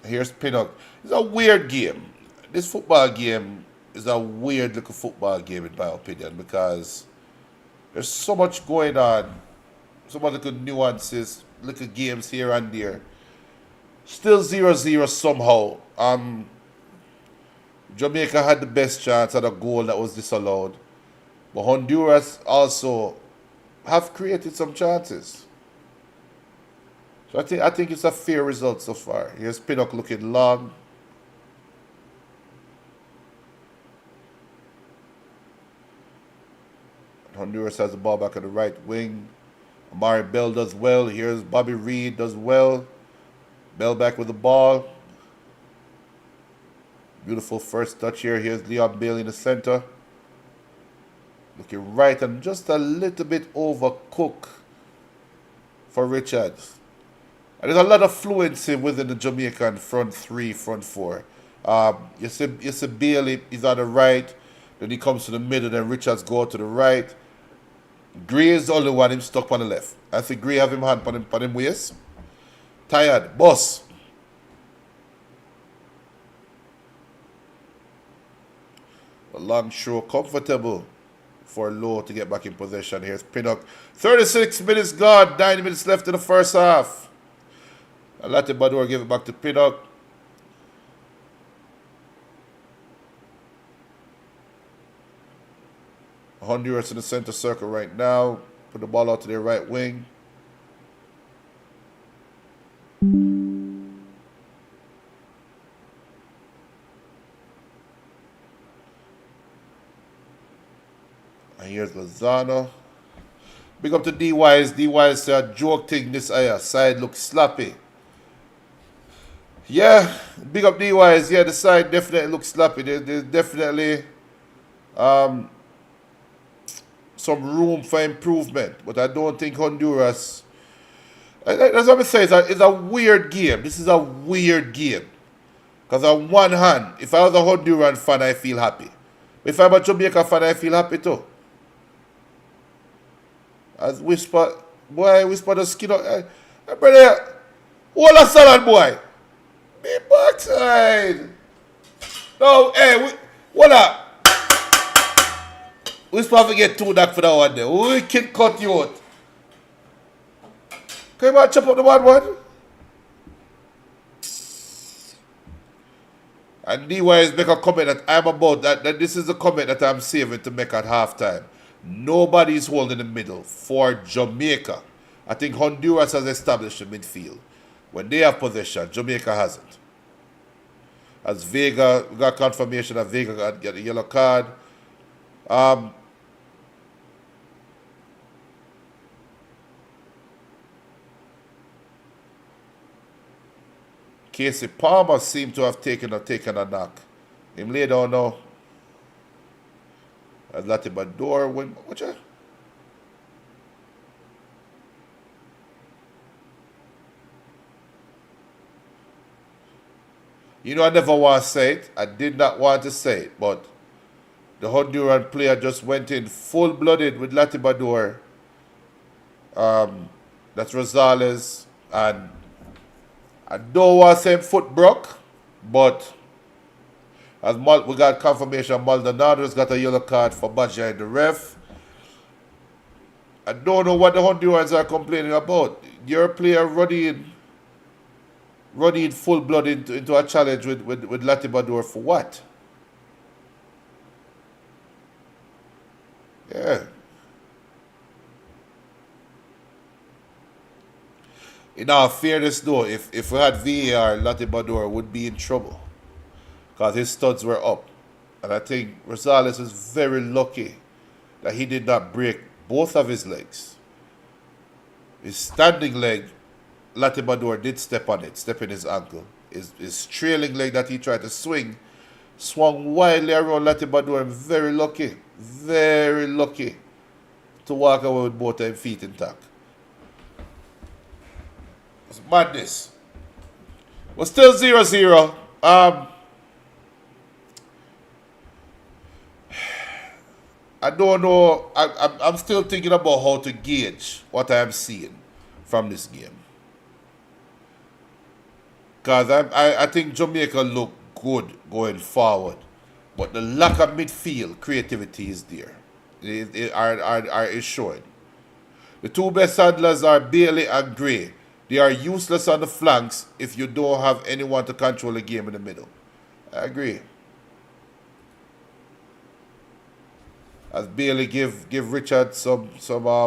Here's Pinnock. It's a weird game. This football game is a weird little football game in my opinion because there's so much going on. So much little nuances, little games here and there. Still 0-0 somehow. Jamaica had the best chance at a goal that was disallowed. But Honduras also have created some chances. So I think it's a fair result so far. Here's Pinnock looking long. Honduras has the ball back on the right wing. Amari Bell does well. Here's Bobby Reed does well. Bell back with the ball. Beautiful first touch here. Here's Leon Bailey in the center. Looking right and just a little bit overcooked for Richards. And there's a lot of fluency within the Jamaican front three, front four. You see Bailey is on the right. Then he comes to the middle. Then Richards go to the right. Gray is the only one him stuck on the left. I think Gray have him hand on him waist. Tired. Boss. A long show. Comfortable for Lowe to get back in possession. Here's Pinnock. 36 minutes gone. 9 minutes left in the first half. Alati Bador give it back to Pinnock. Honduras in the center circle right now. Put the ball out to their right wing. And here's Lozano. Big up to D-Wise. D-Wise said a joke thing this side looks sloppy. Yeah, big up D-Wise. Yeah, the side definitely looks sloppy. There's definitely some room for improvement, but I don't think Honduras. That's what I say. It's a weird game. This is a weird game. Because on one hand, if I was a Honduran fan, I feel happy. If I'm a Jamaica fan, I feel happy too. As whisper the skin out. Brother, hold a salad, boy. Be backside. No, hey, what up? We supposed to get 2 for that one there. We can cut you out. Can you chop up the one? And D-Wise make a comment that I'm about, that this is the comment that I'm saving to make at halftime. Nobody's holding the middle for Jamaica. I think Honduras has established the midfield. When they have possession, Jamaica hasn't. As Vega, we got confirmation that Vega got a yellow card. Casey Palmer seemed to have taken a knock. Him lay down now. As Latibador went. What's that? You know, I never want to say it. I did not want to say it, but the Honduran player just went in full-blooded with Latibador. That's Rosales, and I don't want to say foot broke, but as we got confirmation, Maldonado's got a yellow card for badgering the ref. I don't know what the Hondurans are complaining about. Your player running full blood into a challenge with Latibador for what? Yeah. In all fairness, though, if we had VAR, Latibador would be in trouble because his studs were up. And I think Rosales is very lucky that he did not break both of his legs. His standing leg, Latibador did step on it, step in his ankle. His trailing leg that he tried to swing swung wildly around Latibador, and very lucky to walk away with both their feet intact. It's madness. But still 0-0. I don't know. I'm still thinking about how to gauge what I am seeing from this game. Because I think Jamaica look good going forward. But the lack of midfield creativity is there. It is showing. The two best handlers are Bailey and Gray. They are useless on the flanks if you don't have anyone to control the game in the middle. I agree. As Bailey give Richard some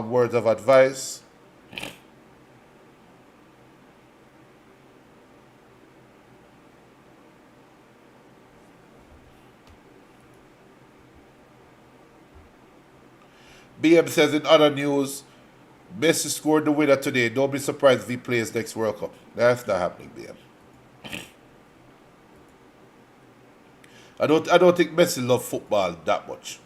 words of advice. BM says in other news, Messi scored the winner today. Don't be surprised if he plays next World Cup. That's not happening, BM. I don't think Messi loves football that much.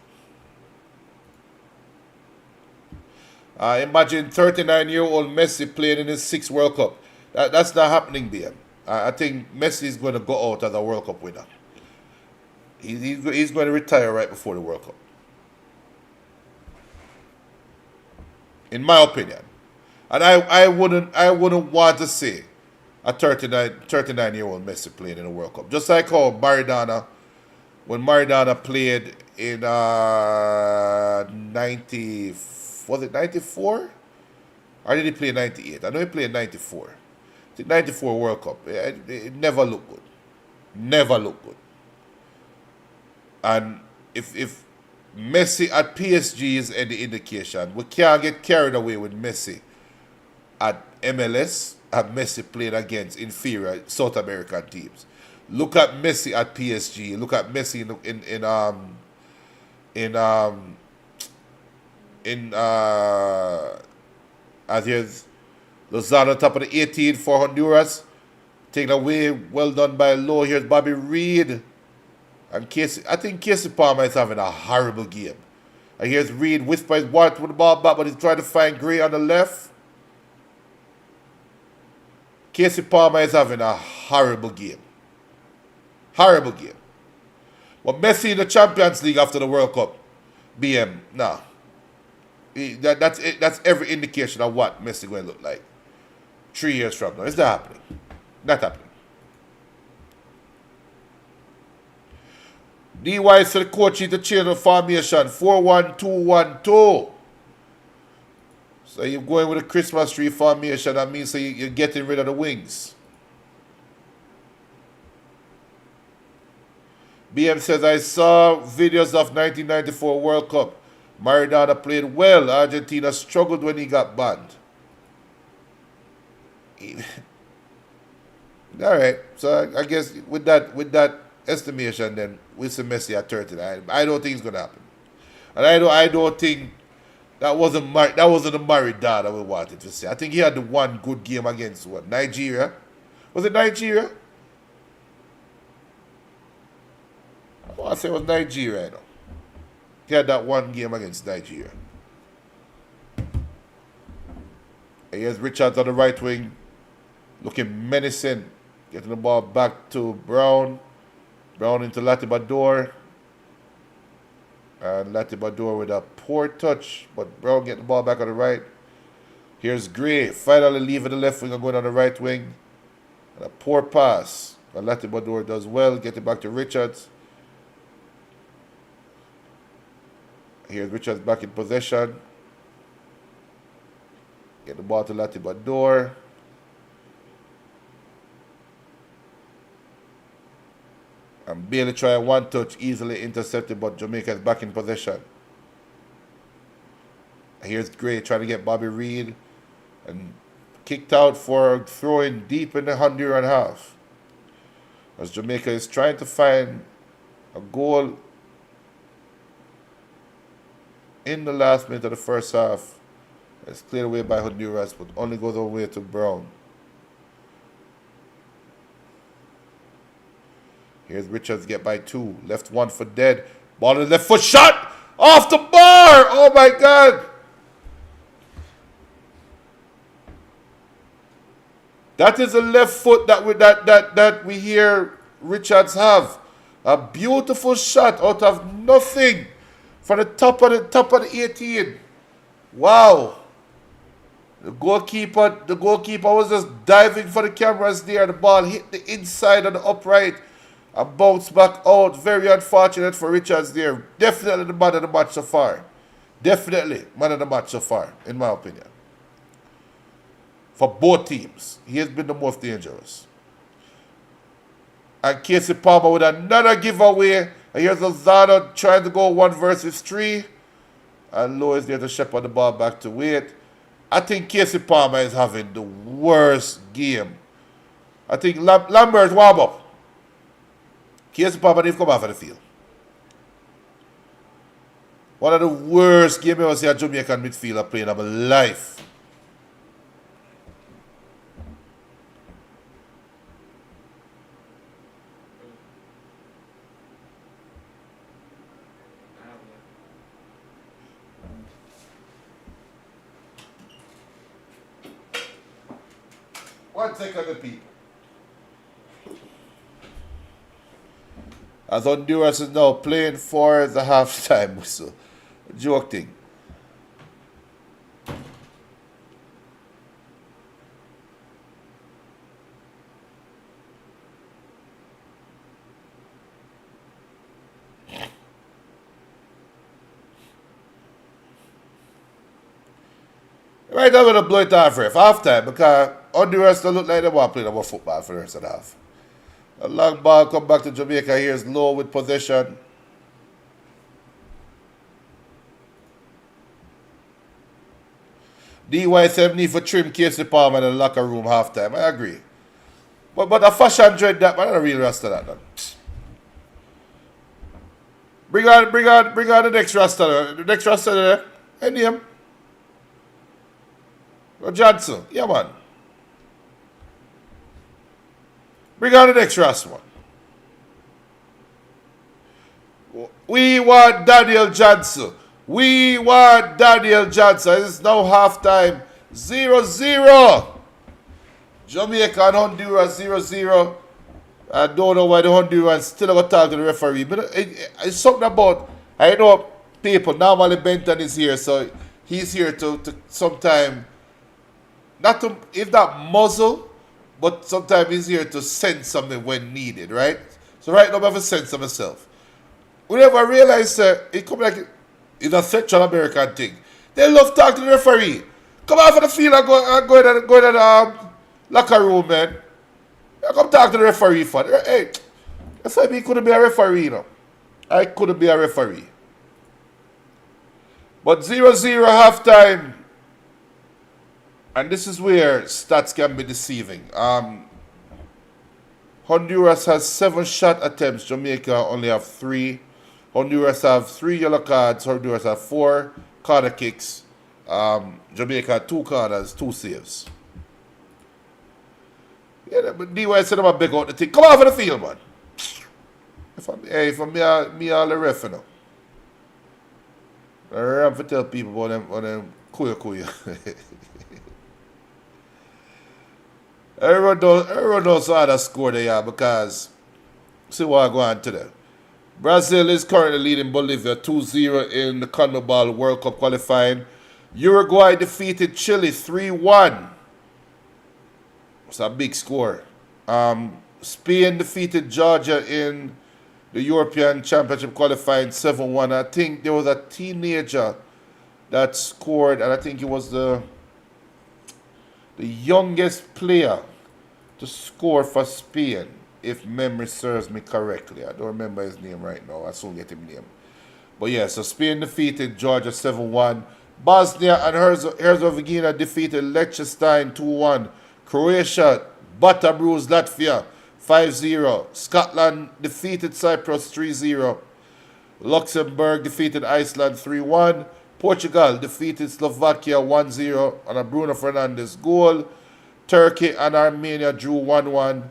Imagine 39-year-old Messi playing in his 6th World Cup. That's not happening, BM. I think Messi is going to go out as a World Cup winner. He's going to retire right before the World Cup. In my opinion. And I wouldn't want to see a 39-year-old Messi playing in a World Cup. Just like how Maradona, when Maradona played in 94? Or did he play in 98? I know he played in 94. The 94 World Cup. It never looked good. Never looked good. And if Messi at PSG is any indication, we can't get carried away with Messi at MLS and Messi playing against inferior South American teams. Look at Messi at PSG. Look at Messi as here's Lozano top of the 18 for Honduras. Taken away, well done by Lowe. Here's Bobby Reed. And Casey, I think Casey Palmer is having a horrible game. And here's Reed whisper his watch with the ball back, but he's trying to find Gray on the left. Casey Palmer is having a horrible game. Horrible game. But Messi in the Champions League after the World Cup, BM, nah. That's every indication of what Messi going to look like 3 years from now. It's not happening. Not happening. DY to the coach to change the formation 4-1-2-1-2. So you're going with a Christmas tree formation. That means you're getting rid of the wings. BM says, I saw videos of 1994 World Cup. Maradona played well. Argentina struggled when he got banned. All right. So I guess with that estimation, then we'll see Messi at 39. I don't think it's gonna happen, and I don't think that wasn't the Maradona we wanted to see. I think he had the one good game against Nigeria. Was it Nigeria? I want to say it was Nigeria. You know. He had that one game against Nigeria. And here's Richards on the right wing, looking menacing. Getting the ball back to Brown. Brown into Latibador. And Latibador with a poor touch. But Brown getting the ball back on the right. Here's Gray. Finally leaving the left wing and going on the right wing. And a poor pass. And Latibador does well. Getting back to Richards. Here's Richards back in possession. Get the ball to Latibador. And Bailey try one touch, easily intercepted, but Jamaica is back in possession. Here's Gray trying to get Bobby Reed. And kicked out for throwing deep in the Honduran half. As Jamaica is trying to find a goal in the last minute of the first half. It's cleared away by Honduras, but only goes away to Brown. Here's Richards get by 2. Left 1 for dead. Ball in the left foot shot! Off the bar! Oh my God! That is a left foot that we hear Richards have. A beautiful shot out of nothing. From the top of the 18. Wow. The goalkeeper was just diving for the cameras there. The ball hit the inside of the upright and bounced back out. Very unfortunate for Richards there. Definitely the man of the match so far. Definitely man of the match so far, in my opinion. For both teams, he has been the most dangerous. And Casey Palmer with another giveaway. And here's Lozano trying to go 1 versus 3. And Lowe is there to shepherd the ball back to Wade. I think Casey Palmer is having the worst game. I think Lambert warm up. Casey Palmer didn't come off of the field. One of the worst games I ever see a Jamaican midfielder playing in my life. One second, people. As Honduras is now playing for the halftime whistle. Joke thing. Right now, I'm going to blow it off for halftime because Honduras don't look like they want to play no football for the rest of the half. A long ball come back to Jamaica. Here's Lowe with possession. DY7 need for trim Casey Palmer in the locker room halftime. I agree. But a fashion dread that, man, I don't really rest of that. Man. Bring on the next roster. The next roster there. Any name? Johnson. Yeah, man. Bring on the next roster, man. We want Daniel Johnson. We want Daniel Johnson. It's now halftime. 0-0. Jamaica and Honduras 0-0. I don't know why the Hondurans still have to talk to the referee. But it's something about, I know people, normally Benton is here, so he's here to sometime, not to, if not muzzle, but sometimes he's here to send something when needed, right? So right now I have a sense of myself. Whenever I realize it come like it's a Central American thing. They love talking to the referee. Come out of the field and go in the locker room, man. Come talk to the referee for it. Hey, that's why me couldn't be a referee, you know. I couldn't be a referee. But 0-0 halftime. And this is where stats can be deceiving. Honduras has 7 shot attempts. Jamaica only have 3. Honduras have 3 yellow cards. Honduras have 4 corner kicks. Jamaica 2 corners, 2 saves. Yeah, but DY said I'm big out the thing. Come off of the field, man. If me all the ref, you know. I have to tell people about them kuya. Everyone knows how to score there, yeah, because see what I go on today. Brazil is currently leading Bolivia 2-0 in the CONMEBOL World Cup qualifying. Uruguay defeated Chile 3-1. It's a big score. Spain defeated Georgia in the European Championship qualifying 7-1. I think there was a teenager that scored, and I think it was the youngest player to score for Spain, if memory serves me correctly. I don't remember his name right now. I soon get his name. But yeah, so Spain defeated Georgia 7-1. Bosnia and Herzegovina defeated Liechtenstein 2-1. Croatia butter bruised Latvia 5-0. Scotland defeated Cyprus 3-0. Luxembourg defeated Iceland 3-1. Portugal defeated Slovakia 1-0 on a Bruno Fernandes goal. Turkey and Armenia drew 1-1.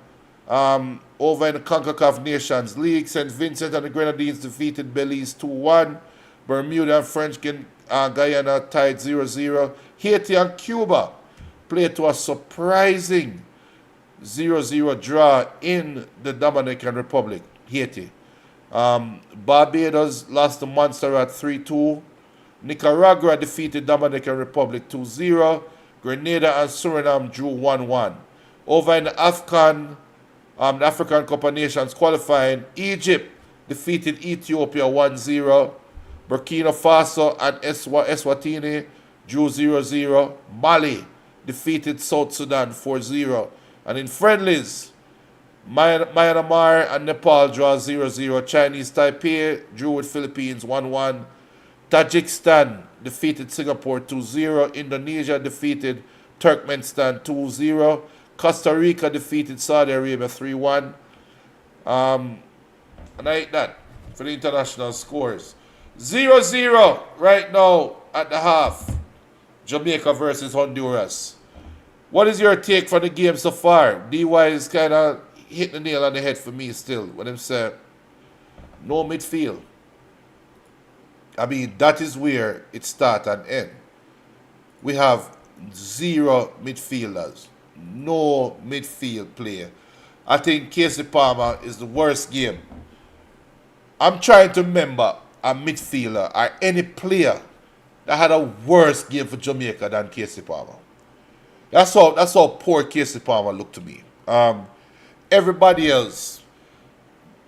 Over in the CONCACAF Nations League, St. Vincent and the Grenadines defeated Belize 2-1. Bermuda and French Guyana tied 0-0. Haiti and Cuba played to a surprising 0-0 draw in the Dominican Republic, Haiti. Barbados lost to Montserrat 3-2. Nicaragua defeated Dominican Republic 2-0. Grenada and Suriname drew 1-1. Over in the African Cup of Nations qualifying, Egypt defeated Ethiopia 1-0. Burkina Faso and Eswatini drew 0-0. Mali defeated South Sudan 4-0. And in friendlies, Myanmar and Nepal draw 0-0. Chinese Taipei drew with Philippines 1-1. Tajikistan defeated Singapore 2-0. Indonesia defeated Turkmenistan 2-0. Costa Rica defeated Saudi Arabia 3-1. And I hate that for the international scores. 0-0 right now at the half. Jamaica versus Honduras. What is your take for the game so far? DY is kind of hitting the nail on the head for me still when him say no midfield. I mean, that is where it starts and ends. We have 0 midfielders. No midfield player. I think Casey Palmer is the worst game. I'm trying to remember a midfielder or any player that had a worse game for Jamaica than Casey Palmer. That's how poor Casey Palmer looked to me. Everybody else,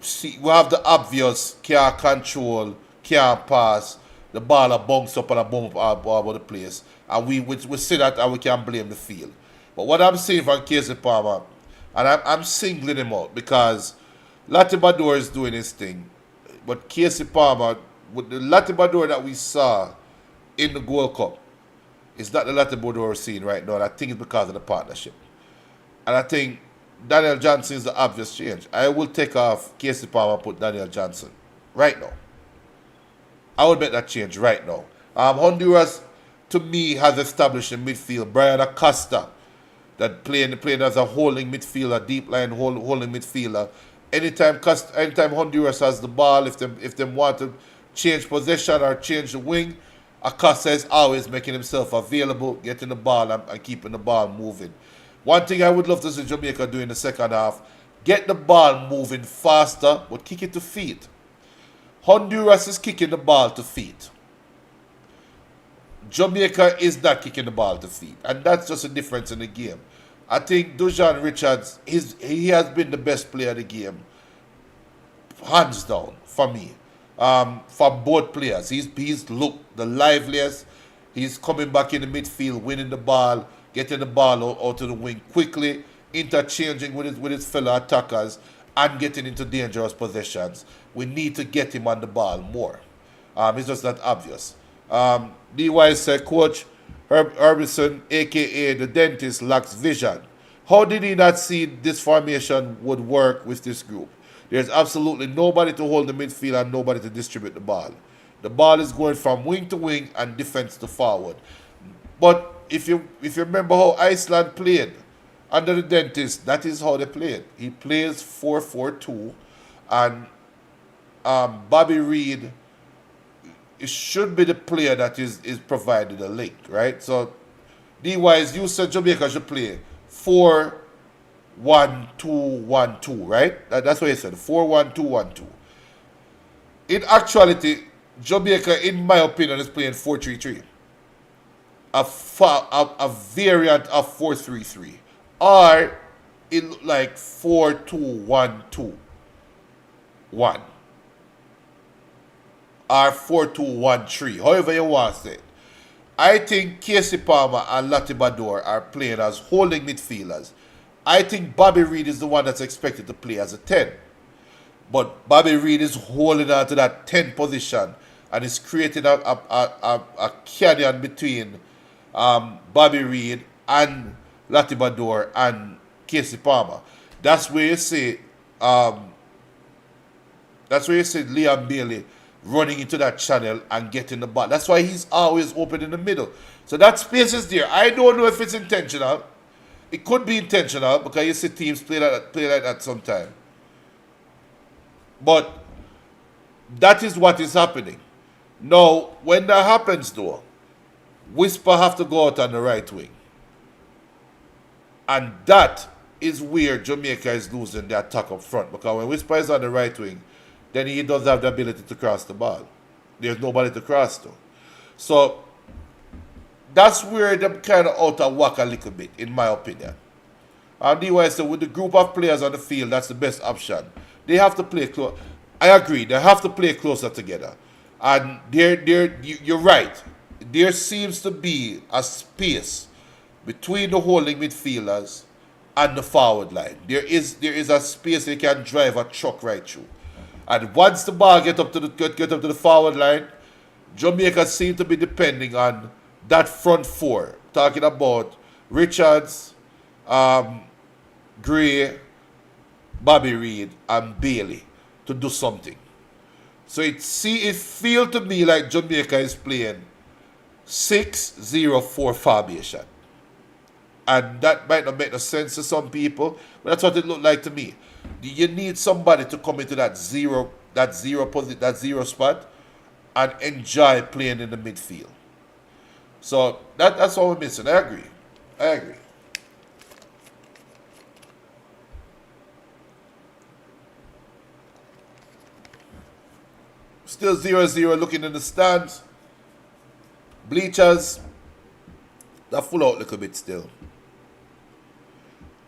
see, we have the obvious, can't control, can't pass, the ball bounce up and a bump all over the place. And we see that and we can blame the field. But what I'm saying from Casey Palmer, and I'm singling him out because Latibador is doing his thing. But Casey Palmer, with the Latibador that we saw in the Gold Cup, it's not the Latibador we're seeing right now. And I think it's because of the partnership. And I think Daniel Johnson is the obvious change. I will take off Casey Palmer and put Daniel Johnson right now. I would make that change right now. Honduras, to me, has established in midfield Brian Acosta, that playing as a holding midfielder, deep line holding midfielder. Anytime Honduras has the ball, if they want to change possession or change the wing, Acosta is always making himself available, getting the ball and keeping the ball moving. One thing I would love to see Jamaica do in the second half, get the ball moving faster, but kick it to feet. Honduras is kicking the ball to feet. Jamaica is not kicking the ball to feet. And that's just a difference in the game. I think Dujan Richards, he has been the best player of the game. Hands down, for me. For both players. He's looked the liveliest. He's coming back in the midfield, winning the ball, getting the ball out to the wing quickly, interchanging with his fellow attackers, and getting into dangerous possessions. We need to get him on the ball more. It's just that obvious. DY said, Coach Herbison, a.k.a. the dentist, lacks vision. How did he not see this formation would work with this group? There's absolutely nobody to hold the midfield and nobody to distribute the ball. The ball is going from wing to wing and defense to forward. But if you remember how Iceland played under the dentist, that is how they played. He plays 4-4-2, and Bobby Reed, it should be the player that is provided a link, right? So, DY, you said Jamaica should play 4 4-1-2-1-2, right? That's what he said, 4-1-2-1-2. In actuality, Jamaica, in my opinion, is playing 4-3-3. A variant of 4-3-3. Or it look like 4-2-1-2-1. Or 4-2-1-3. However you want to say it. I think Casey Palmer and Lottie Bador are playing as holding midfielders. I think Bobby Reid is the one that's expected to play as a 10. But Bobby Reid is holding on to that 10 position and is creating a canyon between Bobby Reid and Lottie Bador and Casey Palmer. That's where you see Liam Bailey running into that channel and getting the ball. That's why he's always open in the middle. So that space is there. I don't know if it's intentional. It could be intentional because you see teams play like that sometimes. But that is what is happening. Now, when that happens though, Whisper have to go out on the right wing. And that is where Jamaica is losing the attack up front. Because when Whisper is on the right wing, then he does have the ability to cross the ball. There's nobody to cross to. So that's where they're kind of out of whack a little bit, in my opinion. And DY said, with the group of players on the field, that's the best option. They have to play close. I agree. They have to play closer together. And you're right. There seems to be a space between the holding midfielders and the forward line. There is a space they can drive a truck right through. And once the ball get up to the forward line, Jamaica seem to be depending on that front four. Talking about Richards, Gray, Bobby Reid, and Bailey to do something. So it feels to me like Jamaica is playing 6-0-4 formation. And that might not make no sense to some people, but that's what it looked like to me. You need somebody to come into that zero spot and enjoy playing in the midfield. So that's all we're missing. I agree. Still 0-0 looking in the stands. Bleachers, they're full out a little bit still.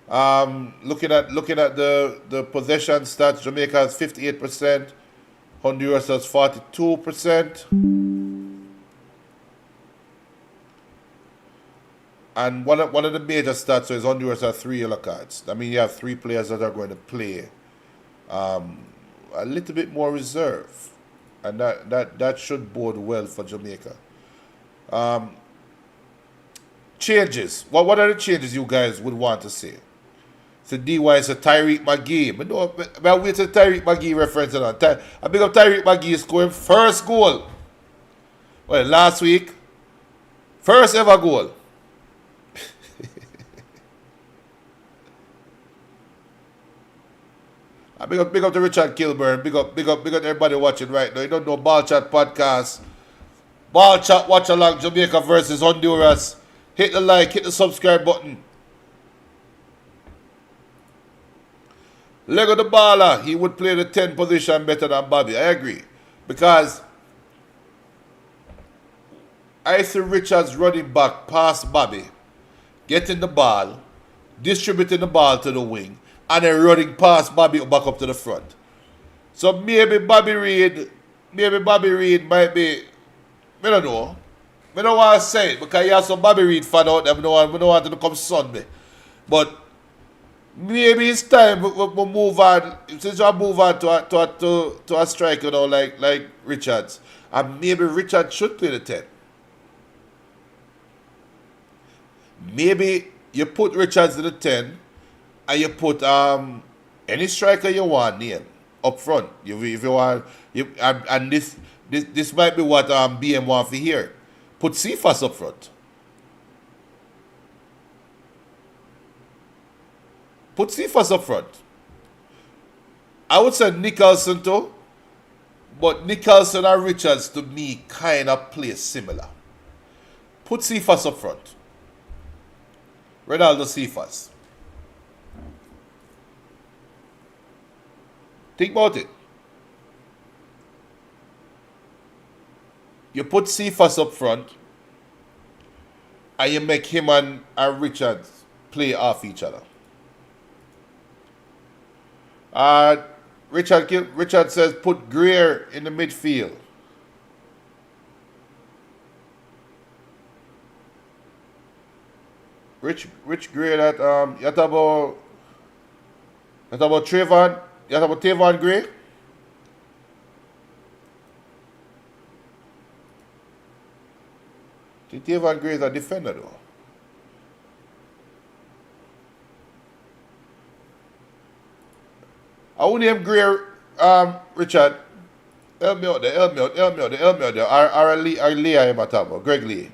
Looking at the possession stats, Jamaica has 58%, Honduras has 42%. And one of the major stats is Honduras have 3 yellow cards. That means you have 3 players that are going to play a little bit more reserve. And that should bode well for Jamaica. Changes. What are the changes you guys would want to see? So DY is a Tyreek McGee. But no, I'll wait till Tyreek McGee reference on. I big up Tyreek McGee scoring first goal. Well, last week. First ever goal. I big up to Richard Kilburn. Big up everybody watching right now. You don't know Ballchat podcast. Ballchat watch along Jamaica versus Honduras. Hit the like, hit the subscribe button. Lego the baller, he would play the 10 position better than Bobby. I agree. Because I see Richards running back past Bobby, getting the ball, distributing the ball to the wing, and then running past Bobby back up to the front. So maybe Bobby Reid might be, I don't know. I don't want to say it because you have some Bobby Reid fan out there. I don't want to come sun me. But maybe it's time we move on. Since I move on to a striker now like Richards. And maybe Richards should play the 10. Maybe you put Richards in the 10 and you put any striker you want name up front. If you want, and this might be what BM want to hear. Put Cephas up front. Put Cephas up front. I would say Nicholson too, but Nicholson and Richards to me kind of play similar. Put Cephas up front. Ronaldo Cephas. Think about it. You put Cephas up front, and you make him and Richards play off each other. Uh, Richard says put Greer in the midfield. Rich Greer that you talk about Trayvon, you talk about Tavon Gray. Tavon Gray is a defender though. I wouldn't name Greer, Richard. Help me out there. Or Lee I am talking about. Greg Lee.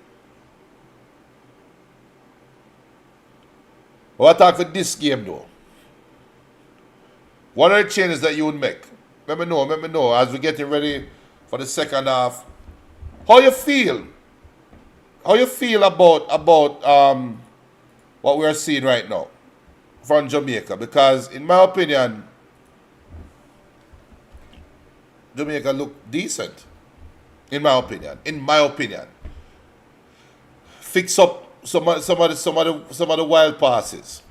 What I talk for this game though? What are the changes that you would make? Let me know as we're getting ready for the second half. How you feel? How you feel about what we are seeing right now from Jamaica? Because in my opinion, Jamaica look decent. In my opinion. Fix up some of the wild passes.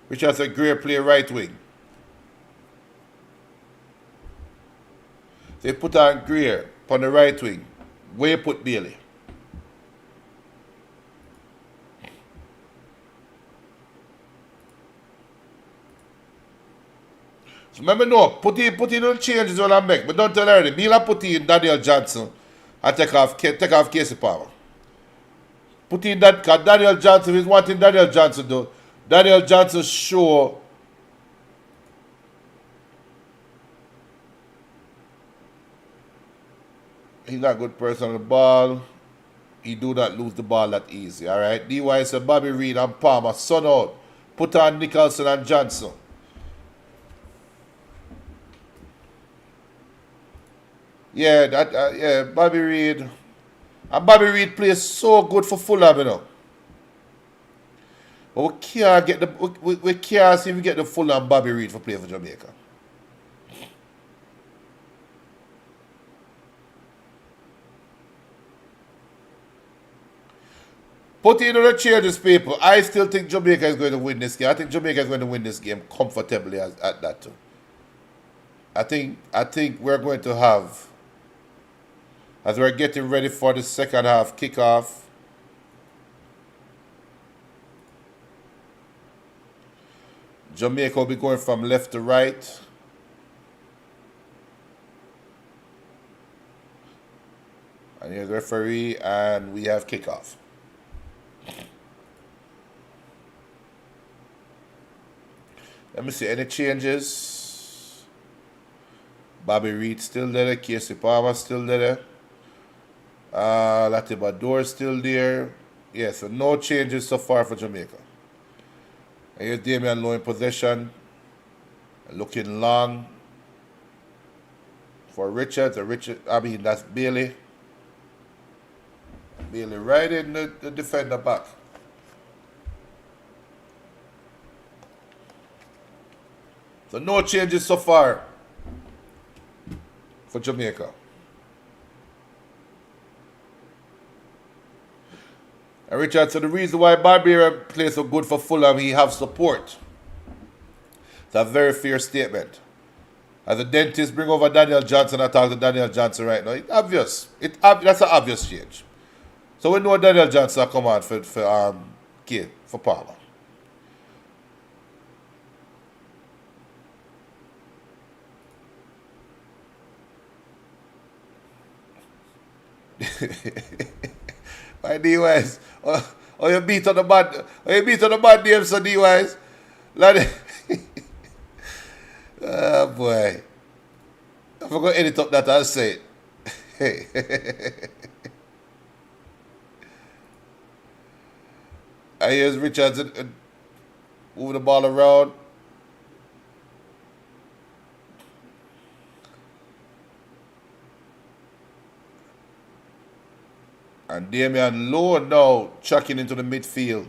Richard said Greer play right wing. They put on Greer on the right wing. Where you put Bailey? So remember no, put in the changes when I make, but don't tell her anything. Mila put in Daniel Johnson and take off Casey Palmer. Put in that, because Daniel Johnson is wanting Daniel Johnson though. Daniel Johnson show he's not a good person on the ball. He do not lose the ball that easy, alright? DY said Bobby Reed and Palmer, sun out. Put on Nicholson and Johnson. Yeah, Bobby Reed. And Bobby Reed plays so good for Fulham, you know. But we can't get we can't see if we get the Fulham Bobby Reed for play for Jamaica. Put in the changes, people. I still think Jamaica is going to win this game. I think Jamaica is going to win this game comfortably at that too. I think we're going to have, as we're getting ready for the second half kickoff, Jamaica will be going from left to right. And here's the referee, and we have kickoff. Let me see any changes. Bobby Reed still there. Casey Palmer still there. Latibador still there. Yeah, so no changes so far for Jamaica. And here's Damian Lowe in possession. Looking long for Richards. That's Bailey. Bailey right in the defender back. So no changes so far for Jamaica. And Richard said the reason why Barbarian plays so good for Fulham, he have support. It's a very fair statement. As a dentist, bring over Daniel Johnson. I talk to Daniel Johnson right now. It's obvious. That's an obvious change. So we know Daniel Johnson come on for Palmer. Why D-Wise? Oh, you beat on the bad. Oh, you beat on the bad name, so D-Wise. Oh boy. I forgot to edit up that and say it. And here's Richards moving the ball around. And Damian Lowe now chucking into the midfield.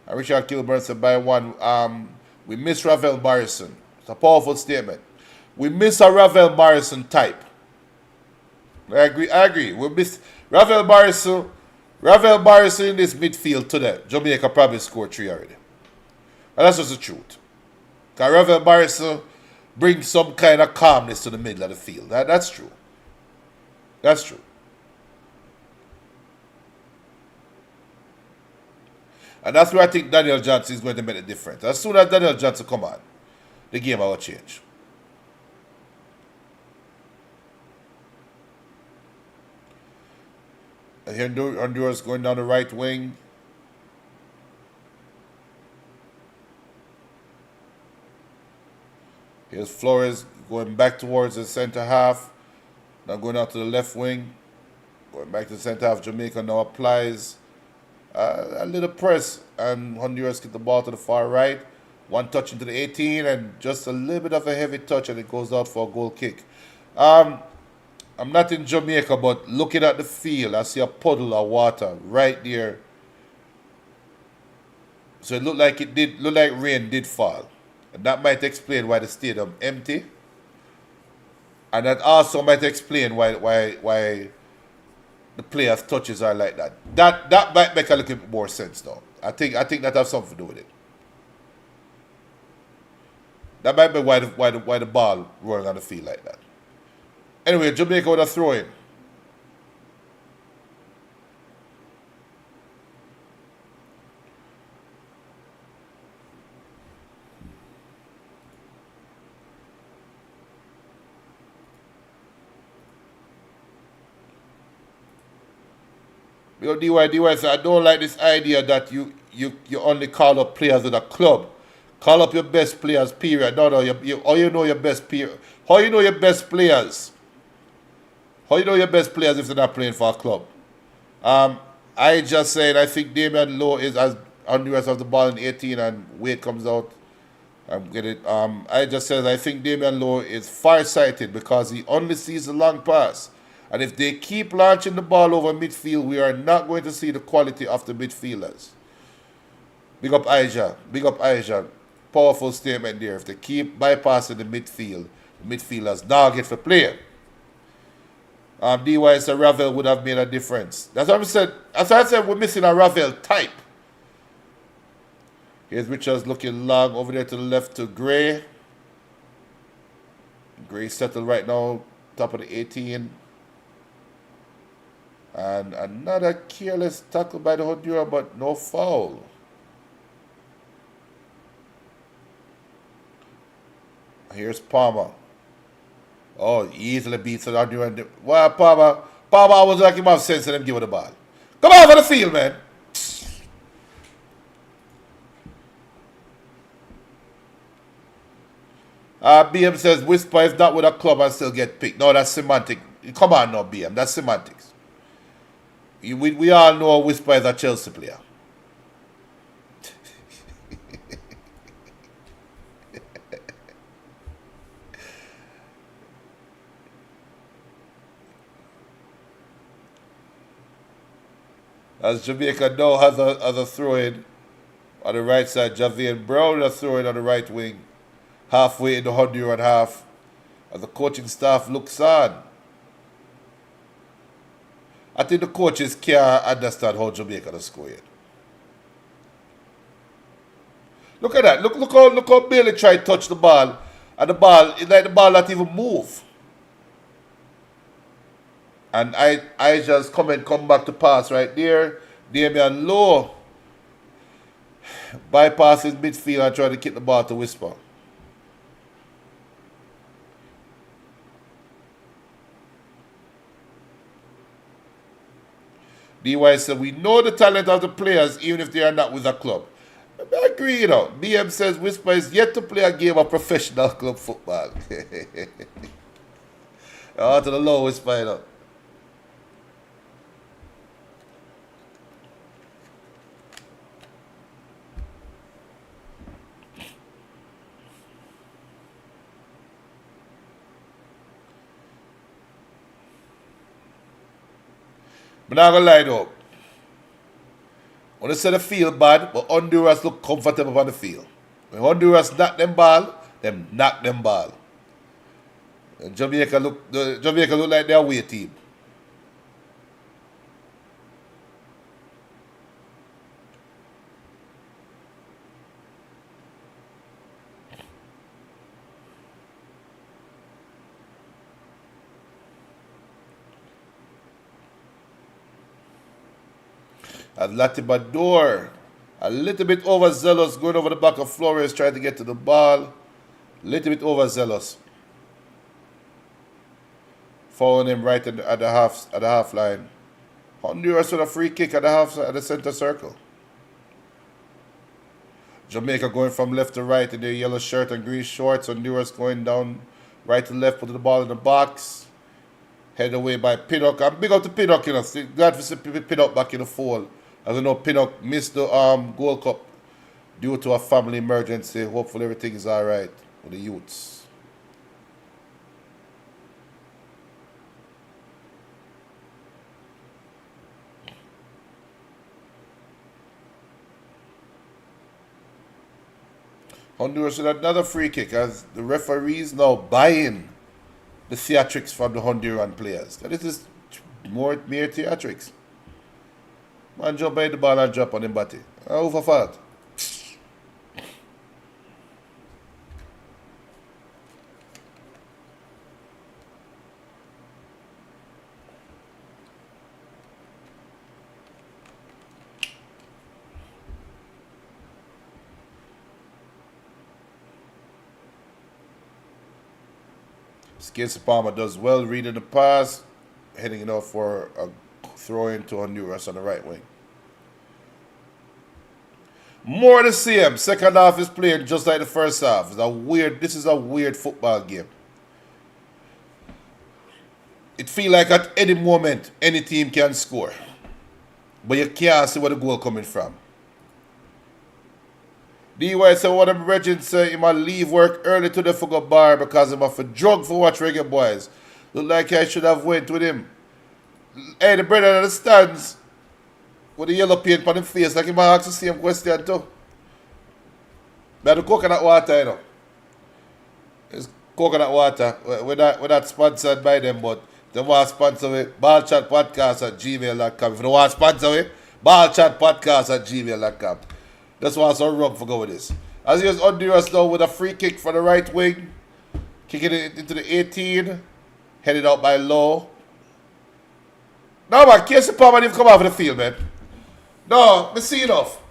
And Richard Kilburn said by one, we miss Ravel Morrison. It's a powerful statement. We miss a Ravel Morrison type. I agree. We miss Ravel Morrison. Ravel Morrison in this midfield today. Jamaica probably scored 3 already. And that's just the truth. Because Ravel Morrison brings some kind of calmness to the middle of the field. That's true. That's true. And that's where I think Daniel Johnson is going to make a difference. As soon as Daniel Johnson come on, the game will change. Here Honduras going down the right wing. Here's Flores going back towards the center half. Now going out to the left wing. Going back to the center half. Jamaica now applies a little press, and Honduras get the ball to the far right. One touch into the 18 and just a little bit of a heavy touch, and it goes out for a goal kick. I'm not in Jamaica, but looking at the field, I see a puddle of water right there. So it looked like rain did fall. And that might explain why the stadium empty. And that also might explain why the players' touches are like that. That might make a little bit more sense though. I think that has something to do with it. That might be why the ball rolling on the field like that. Anyway, Jamaica with a throw in. DY said, I don't like this idea that you only call up players at a club. Call up your best players, period. No, how you know your best players? How you know your best players? How you know your best players if they're not playing for a club? I just said I think Damian Lowe is, as Honduras has the ball in 18 and Wade comes out. I just said I think Damian Lowe is far-sighted because he only sees the long pass. And if they keep launching the ball over midfield, we are not going to see the quality of the midfielders. Big up Aisha. Powerful statement there. If they keep bypassing the midfielders now get for play. DY said Ravel would have made a difference. That's what I said. As I said, we're missing a Ravel type. Here's Richards looking long over there to the left to Gray. Gray settled right now, top of the 18. And another careless tackle by the Honduras, but no foul. Here's Palmer. Oh, easily beats the Honduras. Well, Palmer was like him have sense and him give it the ball. Come on for the field, man. BM says Whisper is not with a club and still get picked. No, that's semantic. Come on now, BM. That's semantics. We all know Whisper is a Chelsea player. As Jamaica now has a throw-in on the right side. Javier Brown a throw-in on the right wing. Halfway in the Honduran half. As the coaching staff looks on. I think the coaches can't understand how Jamaica to score yet. Look at that. Look how Bailey tried to touch the ball. And the ball, it's like the ball not even move. And I just come back to pass right there. Damian Lowe bypasses midfield and try to kick the ball to Whisper. DY said, we know the talent of the players even if they are not with a club. I agree, you know. BM says Whisper is yet to play a game of professional club football. Oh, to the low Whisper, you know. But not gonna lie though. When they say they feel bad, but Honduras look comfortable on the field. When Honduras knock them knock them ball. And Jamaica look like their away team. Latibador, a little bit overzealous, going over the back of Flores, trying to get to the ball. A little bit overzealous. Following him right at the half line. Honduras with a free kick at the center circle. Jamaica going from left to right in their yellow shirt and green shorts. Honduras going down right to left, putting the ball in the box. Headed away by Pinnock. I'm big up to Pinnock, you know. Glad to see Pinnock back in the fold. As you know, Pinnock missed the Gold Cup due to a family emergency. Hopefully everything is alright with the youths. Honduras with another free kick as the referees now buying the theatrics from the Honduran players. This is mere theatrics. Man jump by the ball and drop on him body. Who for fault? Casey Palmer does well reading the pass, heading it off for a throw into Honduras on the right wing. More the same. Second half is playing just like the first half. This is a weird football game. It feels like at any moment any team can score, but you can't see where the goal coming from. DY said one of the regents say he might leave work early today for go bar because he must for drug for watch ReggaeBoyz. Look like I should have went with him. Hey, the brother in the stands with the yellow paint on his face, like he might ask the same question too. But the coconut water, you know. It's coconut water. We're not sponsored by them, but they want to sponsor with Ballchat podcast at gmail.com. If they want to sponsor with Ballchat podcast at gmail.com. That's why I'm so wrong for going with this. As he was Honduras now with a free kick for the right wing. Kicking it into the 18. Headed out by Low. No, man. Casey Palmer didn't come off the field, man. No, me see enough.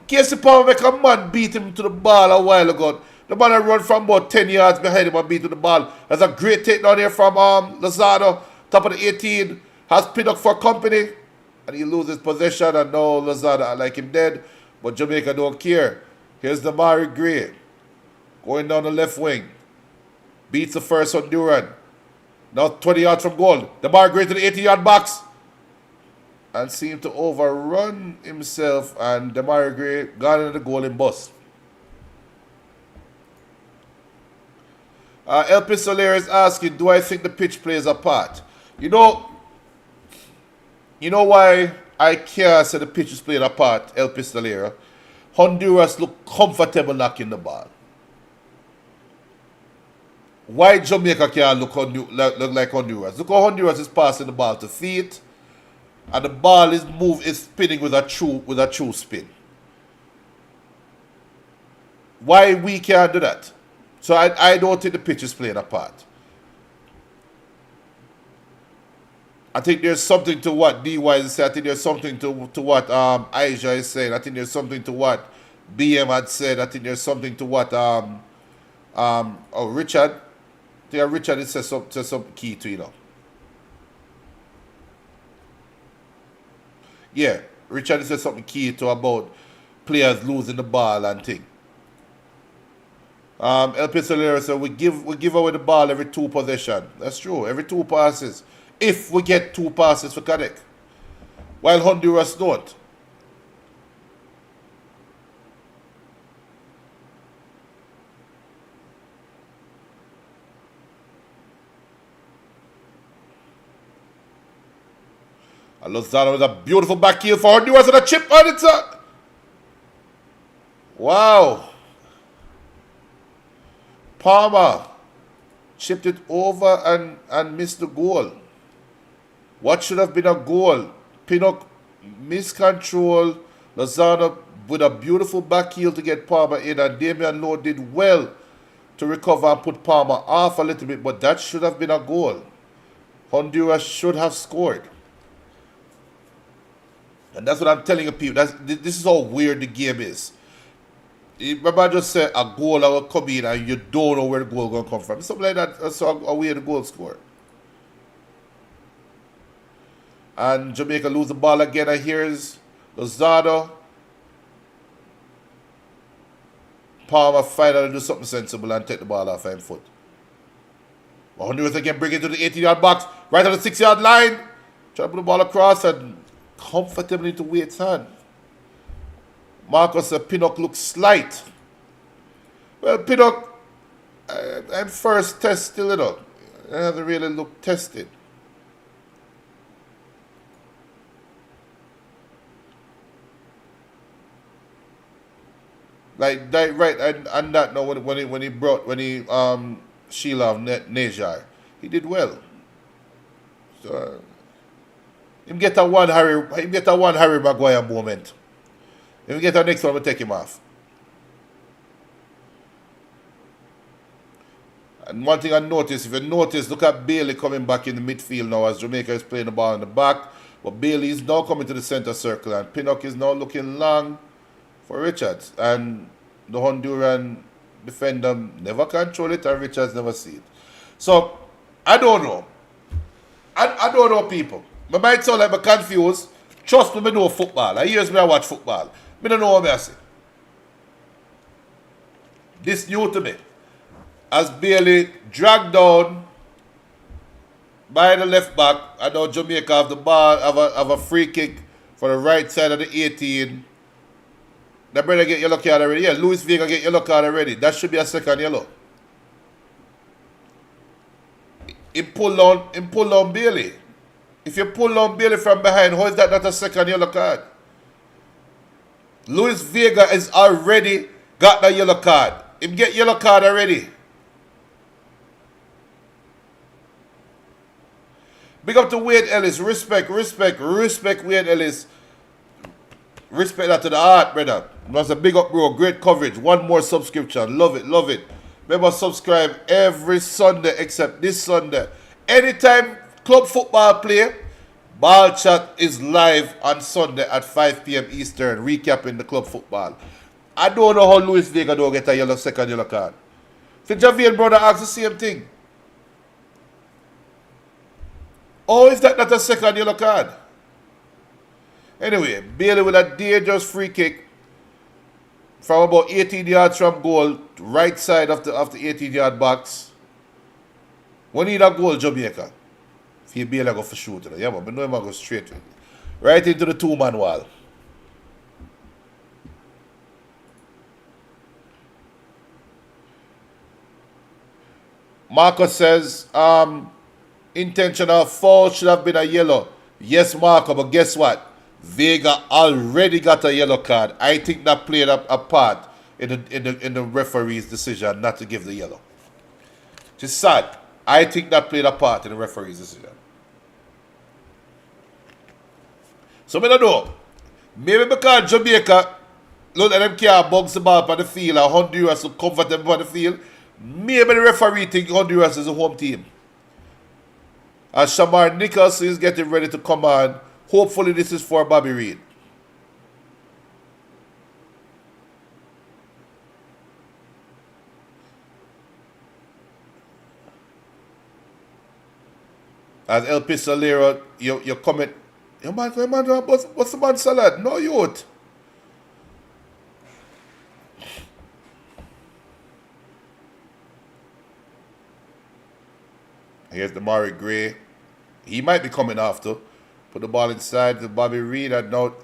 Casey Palmer make a man beat him to the ball a while ago. The man run from about 10 yards behind him and beat to the ball. There's a great takedown here from Lozano. Top of the 18. Has Pinnock for company. And he loses possession, and now Lozada like him dead. But Jamaica don't care. Here's the Mari Gray. Going down the left wing. Beats the first Honduran. Now 20 yards from goal. The Mari Gray to the 80-yard box. And seemed to overrun himself. And the Mari Gray got into the goal in bus. El Pistoler is asking, do I think the pitch plays a part? You know why I can't say the pitch is playing a part, El Pistolero? Honduras look comfortable knocking the ball. Why Jamaica can't look like Honduras? Look how Honduras is passing the ball to feet, and the ball is spinning with a true spin. Why we can't do that? So I don't think the pitch is playing a part. I think there's something to what DY is saying. I think there's something to what Aisha is saying. I think there's something to what BM had said. I think there's something to what Richard. I think Richard says some key to, you know. Yeah, Richard said something key to about players losing the ball and thing. El Pistolero said we give away the ball every 2 possession. That's true. Every 2 passes. If we get 2 passes for connect. While Honduras don't. And Lozano with a beautiful back heel for Honduras and a chip on it. Wow. Palmer chipped it over and missed the goal. What should have been a goal? Pinnock miscontrol. Lozano with a beautiful back heel to get Palmer in, and Damian Lowe did well to recover and put Palmer off a little bit, but that should have been a goal. Honduras should have scored. And that's what I'm telling you people. This is how weird the game is. Remember I just said a goal that will come in and you don't know where the goal is going to come from. Something like that. That's a weird goal score. And Jamaica lose the ball again, and here's Lozano. Palmer finally do something sensible and take the ball off him foot. Honduras again bring it to the 18-yard box, right on the 6-yard line. Try to put the ball across and comfortably into Wade's hand. Marcus Pinnock looks slight. Well, Pinnock, I'm first test still, you know. I haven't really looked tested. Like that, right? And that no, when he Sheila Najar, he did well. So him get a one Harry Maguire moment. If we get our next one, we'll take him off. And one thing I noticed, if you notice, look at Bailey coming back in the midfield now as Jamaica is playing the ball in the back. But Bailey is now coming to the center circle, and Pinnock is now looking long for Richards. And the Honduran defender never control it, and Richards never see it. So, I don't know. I don't know, people. I might sound like I'm confused. Trust me, I know football. I years me I watch football. I don't know what I say. This new to me. As Bailey dragged down by the left back, and now Jamaica have the ball, have a free kick for the right side of the 18. The brother get yellow card already. Yeah, Luis Vega get yellow card already. That should be a second yellow. He pull on Bailey. If you pull on Bailey from behind, how is that not a second yellow card? Luis Vega has already got the yellow card. Him get yellow card already. Big up to Wade Ellis. Respect Wade Ellis. Respect that to the heart, brother. That's a big up, bro. Great coverage. One more subscription. Love it. Remember, subscribe every Sunday except this Sunday. Anytime club football play, Ballchat is live on Sunday at 5 p.m. Eastern, recapping the club football. I don't know how Luis Vega don't get a second yellow card. The Javier brother asks the same thing. Oh, is that not a second yellow card? Anyway, Bailey with a dangerous free kick from about 18 yards from goal, right side of the 18-yard box. We need a goal, Jamaica. If you Bailey go for shooting, yeah, but I know him go straight right into the two-man wall. Marcus says, intentional foul should have been a yellow. Yes, Marco, but guess what? Vega already got a yellow card. I think that played a part in the referee's decision not to give the yellow. It's sad. I think that played a part in the referee's decision. So I don't know. Maybe because Jamaica look at them can't bounce the ball on the field and Honduras will comfort them on the field. Maybe the referee think Honduras is a home team. As Shamar Nichols is getting ready to come on, hopefully this is for Bobby Reid. As El Pistolero, you comment, man, what's the man salad? No, youth. Here's the Murray Gray. He might be coming after. Put the ball inside to Bobby Reid and now.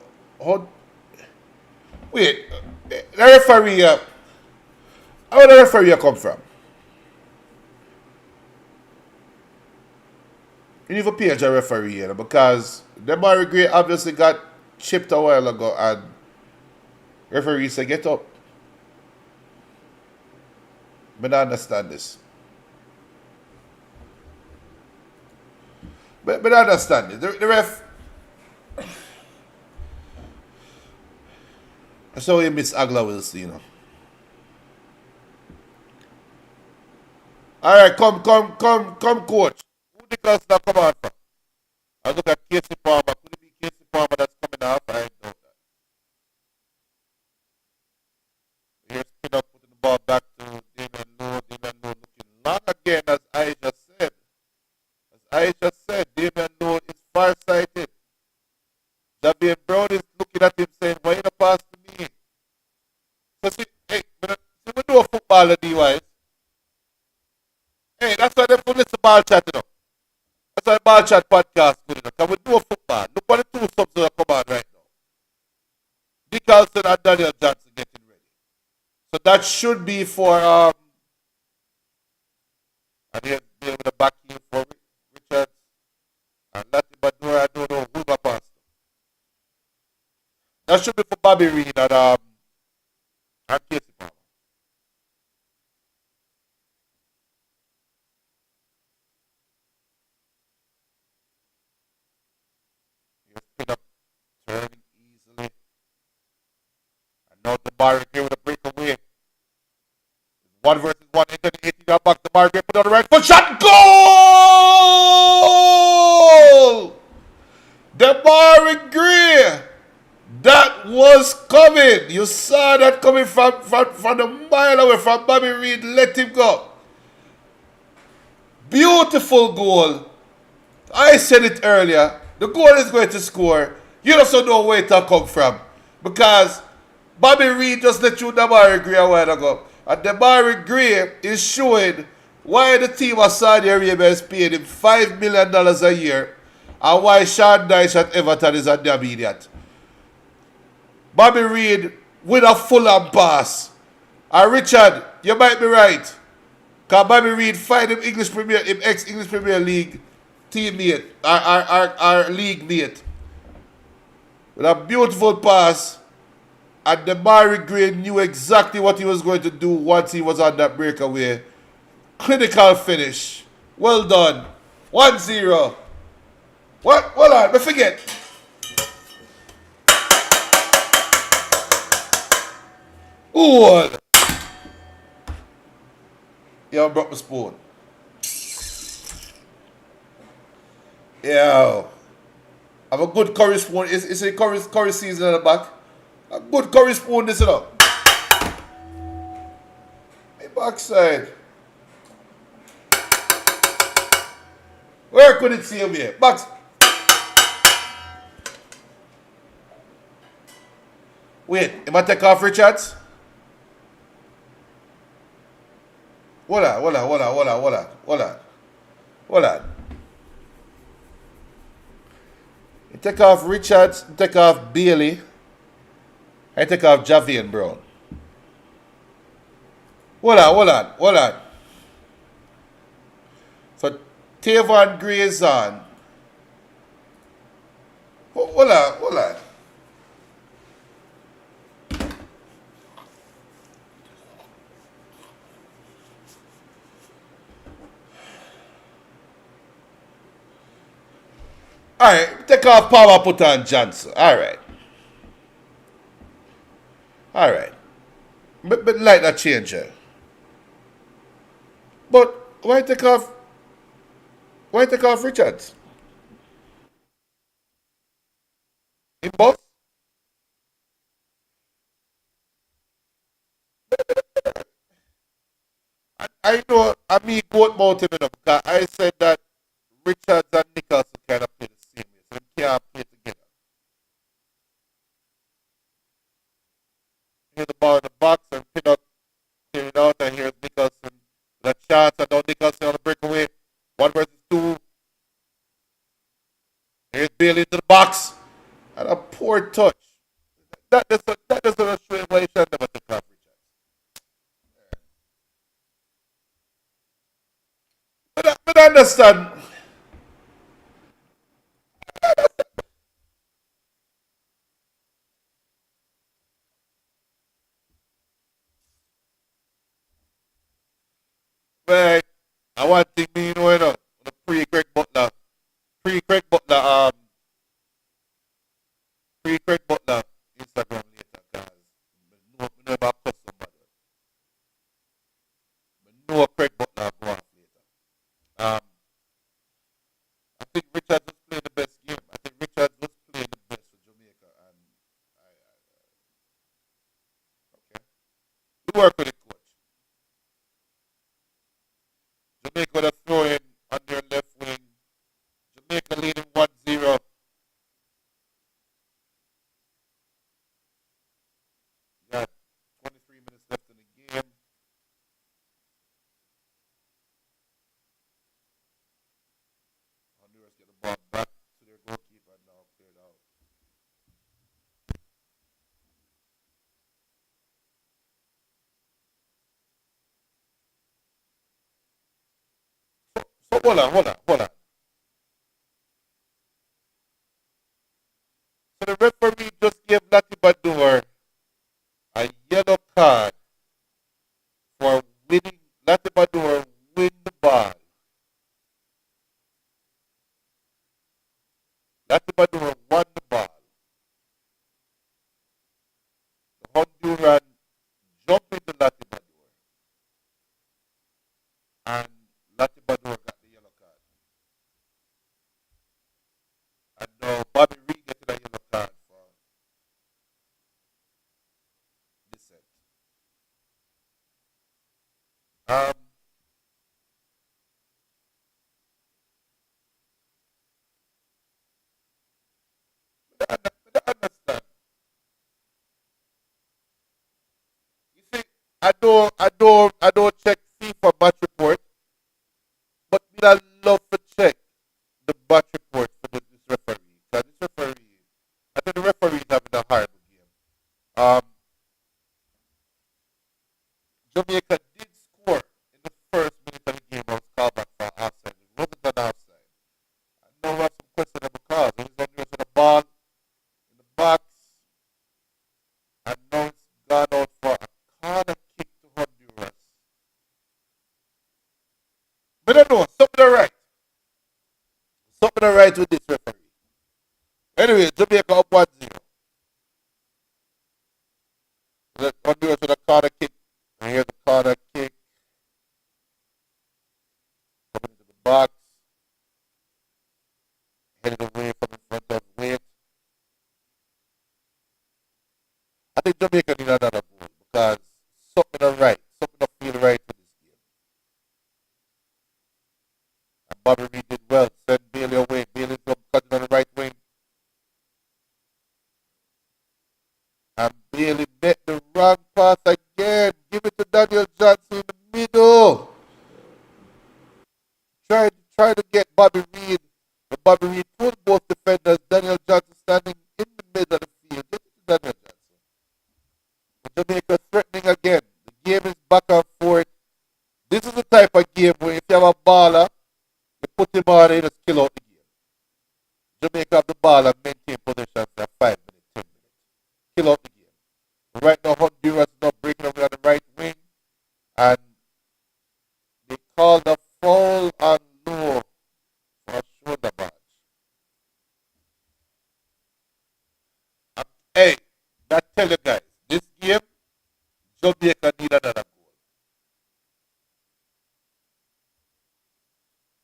Wait, the referee. Where the referee come from? You need to page a referee, because Demari Gray obviously got chipped a while ago, and referee said, get up. I don't understand this. But I understand it. The ref. That's how you miss Agla Wilson, Alright, come, coach. Who the girls that come on from? I look at Casey Palmer. Could it be Casey Palmer that's coming off? I know that. Here's Pinnock putting the ball back to Damon Lowe. Damon Lowe looking long again, as Aisha said. Damon Lowe is farsighted. Javier Brown is looking at him saying, why you not pass to me? So see, hey, we do a footballer, D-wise. Hey, that's why they put this Ballchat, That's why Ballchat podcast good, Because we do a football. Look what the two subs that come on right now. Nicholson and Daniel Johnson getting ready. So that should be for and here's Bill with the back heel for Richards. And Latin Badura, I don't know who the pastor. That should be for Bobby Reed and Casey Palmer. Here's Pinnock turning easily. And now the bar here with a breakaway. 1 versus 1, into the 18-yard box. The bar put on the right foot shot. Goal! Demari Gray. That was coming. You saw that coming from a mile away from Bobby Reed. Let him go. Beautiful goal. I said it earlier. The goal is going to score. You also know where it come from. Because Bobby Reed just let you Demari Gray a while ago. And Demari Gray is showing why the team of Saudi Arabia is paying him $5 million a year and why Sean Dyche at Everton is a damn idiot. Bobby Reed with a full-on pass. And Richard, you might be right. Because Bobby Reed find him ex-English Premier League teammate, our league mate. With a beautiful pass. And Demari Gray knew exactly what he was going to do once he was on that breakaway. Clinical finish. Well done. 1-0. What? Hold on, I forget. Ooh. Yeah, I brought my spoon. Yeah. I have a good curry spoon. It's a curry season at the back. A good curry spoon, this up. Hey, backside. Where could it see him here? Backs. Wait, am I take off Richards? Hold on. You take off Richards, you take off Bailey. I take off Javier Brown. Hold on. So Tavon Gray is on. Hold on. Alright, take off Power, put on Johnson. Alright. But like that changer. But why take off Richards? In both? I know me both motive enough because I said that Richards and Nicholson kind of play the same way, so they can't play together. Here's the ball in the box and Pinnock clearing out, and here's Nicholson. That chance, and now Nicholson on the breakaway. 1 versus 2. Here's Bailey into the box. And a poor touch. That doesn't show him why he should never take off Richards. But I understand. Man, I want to think me, you know, the pre-Craig Butler, pre-Craig Butler Instagram later, because no, we never post somebody. But no Craig Butler go off later. Um, I think Richards was playing the best game. I think Richards was playing the best for Jamaica, and okay, we work with the coach. Jamaica would have thrown in on their left wing. Jamaica leading 1-0. Got 23 minutes left in the game. Honduras get the ball back to their goalkeeper and now cleared out. So hold on. So the referee just gave Lati Badur a yellow card for winning. Lati Badur win the ball. Lati Badur won the ball. The Honduran jumped into Lati Badur, and Lati Badur got the yellow card. And now Bobby Reed getting a yellow card for dissent. Um, I understand. You see, I don't check FIFA match report, but me I love to check the match report for this referee. Because this referee, I think the referee is having a horrible game. Um, Jamaica did score in the first minute of the game. I was called back for offside. It wasn't an offside. I know we have some questionable calls. It was on the ball in the box, and now it's gone out for a corner kick to Honduras. But I don't know, something alright. Something alright with this referee. Anyway, Jamaica up 1-0. Honduras with a corner kick. And here's the corner kick coming into the box, headed away from in front of Wade. I think Jamaica need another goal because something alright, something don't feel right with this game. And Bobby Reed did well, send Bailey away. Bailey from cutting on the right wing. And Bailey met the wrong pass again. Give it to Daniel Johnson in the middle. Try to get Bobby Reed. But Bobby Reed pulled both defenders. Daniel Johnson standing in the middle of the field. Get it to Daniel Johnson. But Jamaica threatening again. The game is back and forth. This is the type of game where if you have a baller, you put him on and you just kill out the game. Jamaica have the ball and maintain possession for 5 minutes, 10 minutes. Kill out the game. Right now, Honduras is now breaking away on the right wing, and they called a foul on Low for a shoulder badge. Hey, I tell you guys, this game, Jamaica need another goal.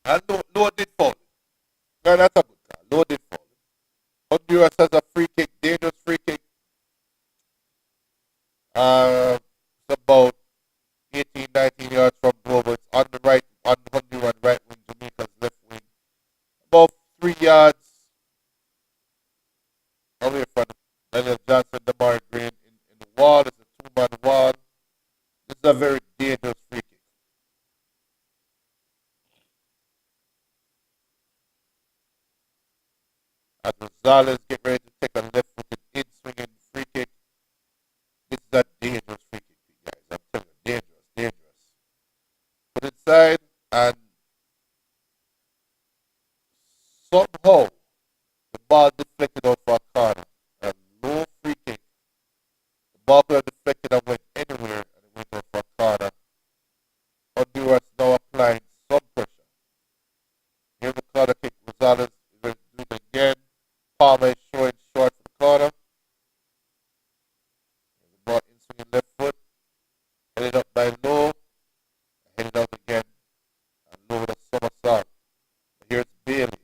And Low did foul. No, that's a good call. Low did foul. Honduras has a free kick, dangerous free kick. It's about 18, 19 yards from goal, but it's on the right, on the Honduran right wing, Jamaica's left wing. About 3 yards away from Daniel Johnson, Damari Green in the wall. It's a two-man wall. This is a very dangerous free kick. As Rosales get ready to take a left-footed in-swinging free kick, this is a dangerous free kick, guys. I'm telling you, dangerous. Put it inside, and somehow the ball deflected out for a corner. A low free kick. The ball could have deflected and went anywhere, and it went out for a corner. Honduras now a Palmer is showing short for the corner. The ball in swinging left foot. Headed up by low. Headed out again. And low with a somersault. Here's Bailey.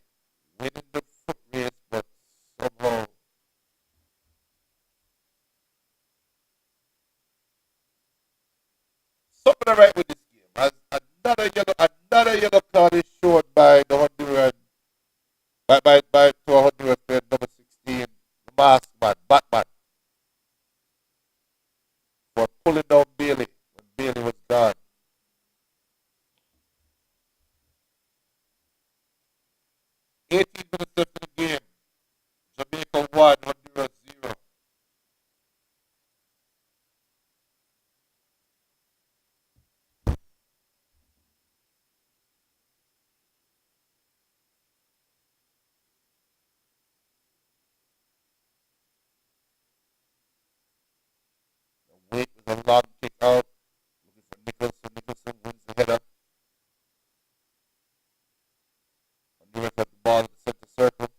Winning the foot race, but somehow something right with this game. As another yellow card is shown by the Honduran by to a Honduras player number 16, the masked man, Batman, for pulling down Bailey when Bailey was gone. 18 minutes left in the game. Jamaica 1, Honduras 0. Wait with a long kick out. Looking for Nicholson. Nicholson wins the header. Honduras has the ball in the center circle.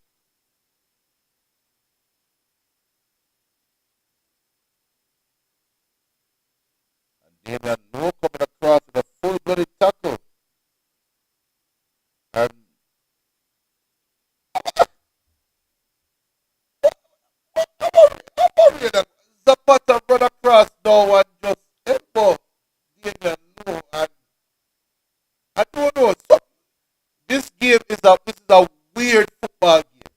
And Damian Lowe coming across with a full-blooded tackle. And Zapata run across now and just elbow Damian Lowe. And I don't know. This game is a weird football game.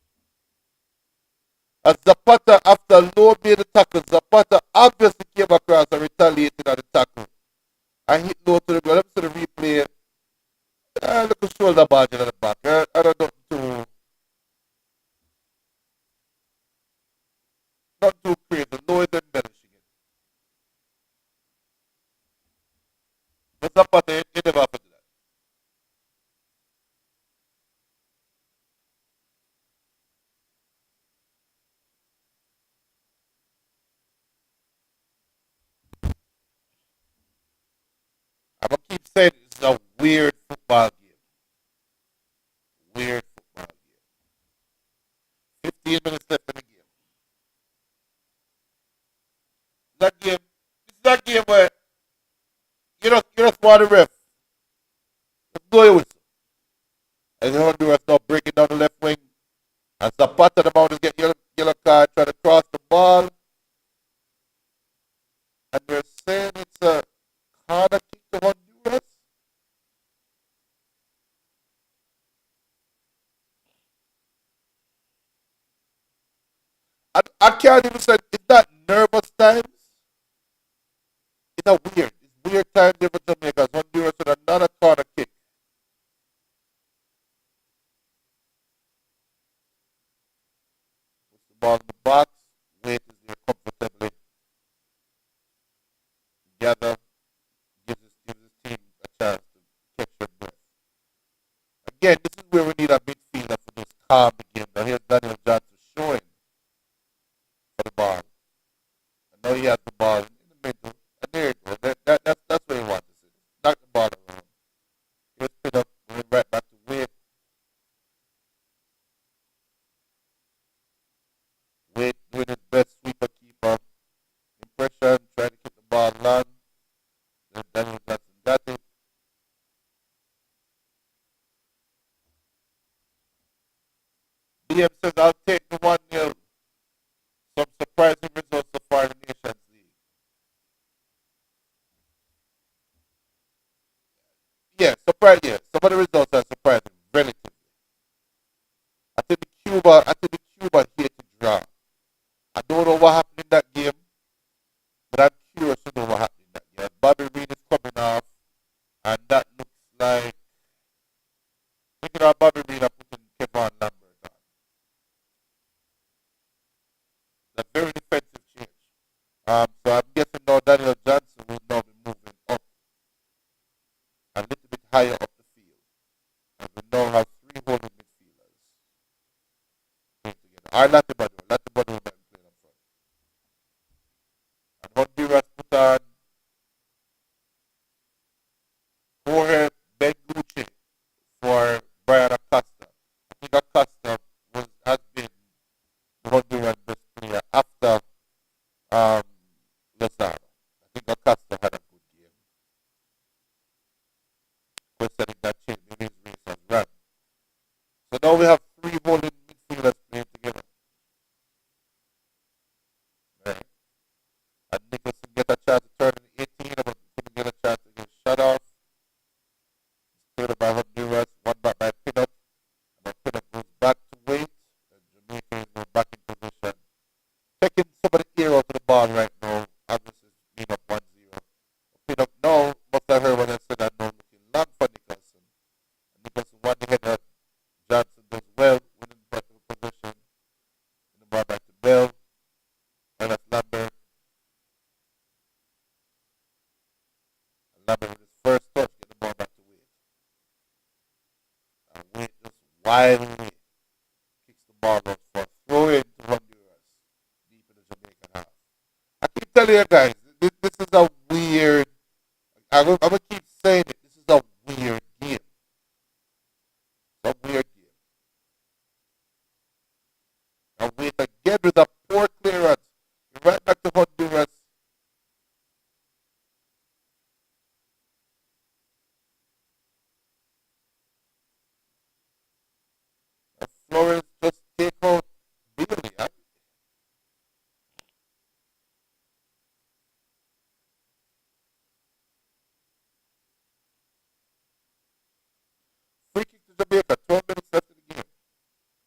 As Zapata, after Lowe made the tackle, Zapata obviously came across and retaliated on the tackle. I hit Lowe to the ground. Let me see the replay. Look at shoulder badge on the back. I don't know not too crazy. Lowe is embellishing it. But Zapata, he never happened to that. I'm going to keep saying it's a weird football game. Weird football game. 15 minutes left in the game. This is that game where you just want the ref. Just blow your whistle. And Honduras now breaking down the left wing. And Zapata the Mountains get yellow card, trying to cross the ball. And they're saying it's a corner kick to Honduras. I can't even say, is that nervous times? It's weird time there for Jamaica. Honduras with another corner kick. Puts the ball in the box. Wait is there comfortably. Together. Gives his team a chance to catch their breath. Again, this is where we need a midfielder for those calm games. Now here's Daniel Johnson showing for the ball. And now he has the ball in the middle. And there you go. That's where he wants to sit. Knock the ball around. Here's spin up, going right back to Wade. Wade doing his best sweeper keeper. Impression, trying to keep the ball long. Then Daniel Johnson got it. BM says, I'll take the 1-0. Some surprising results so far in the Nations League. Yeah, surprise. Yeah, some of the results are surprising, relatively. I think the Cuba Haiti draw. I don't know what happened in that game, but I'm curious to know what happened in that game. Bobby Reed is coming off, and that looks like thinking of Bobby Reed and putting Kevon Lambert on. It's a very defensive change. So I'm guessing now Daniel Johnson will now be moving up a little bit higher up the field. And we now have 3 holding midfielders playing together. Latibado will be playing up front. And Honduras put on Jorge Benguche for Brian Acosta. I think Acosta has been Riley kicks the ball out for throw in to Honduras deep in the Jamaican half. I keep telling you guys, this is a weird. I'm gonna keep saying it. This is a weird game. It's a weird game. And we again with a poor clearance. Right back to Honduras. And Flores just take out Billy. Free kick to Jamaica. 12 minutes left in the game.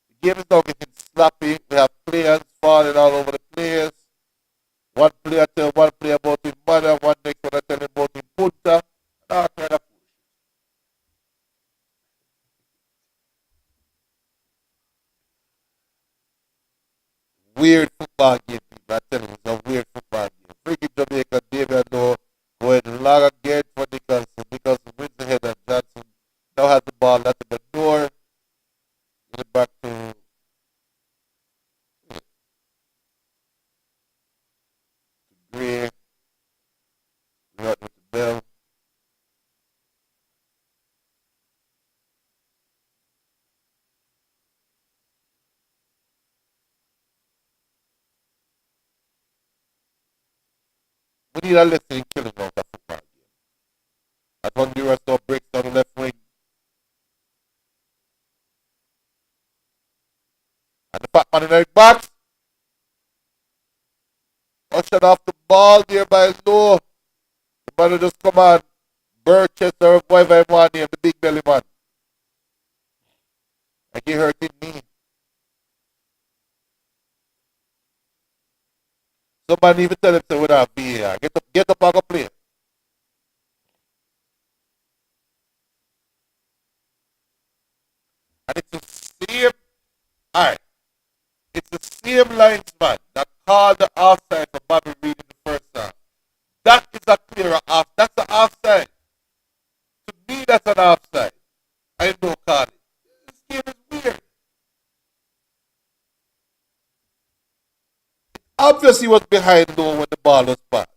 The game is now getting sloppy. We have players falling all over the place. One player tell one player about his mother, one next one tell him about his punta, and all kind of foolishness. Weird football game, people. I tell you, it's a weird football game. Freaking Jamaica, David Lowe going long again for Nicholson. Nicholson wins the head and Johnson now has the ball at the door. Get it back to Gray. We got with the bell. We need a lesson killing out that football game. As Honduras now breaks down the left wing. And the fat man in the box. Ushered off the ball there by Lowe. The man just come on. Ballchat or whatever I want name, the big belly man. And he hurt his knee. Somebody even tell him to without VAR. Get up and go play. And it's the same, alright, it's the same linesman that called the offside for Bobby Reed in the first half. That is a clear off. That's an offside. To me, that's an offside. I don't call it. This game is weird. Obviously, he was behind though when the ball was passed.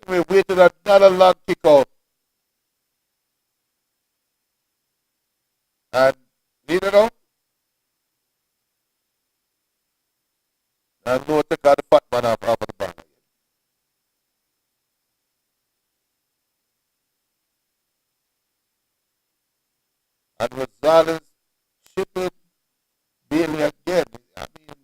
Anyway, waited another long kick out. And you know, and no take out the fat man off the ball again. And Rosales shipping Bailey again. I mean,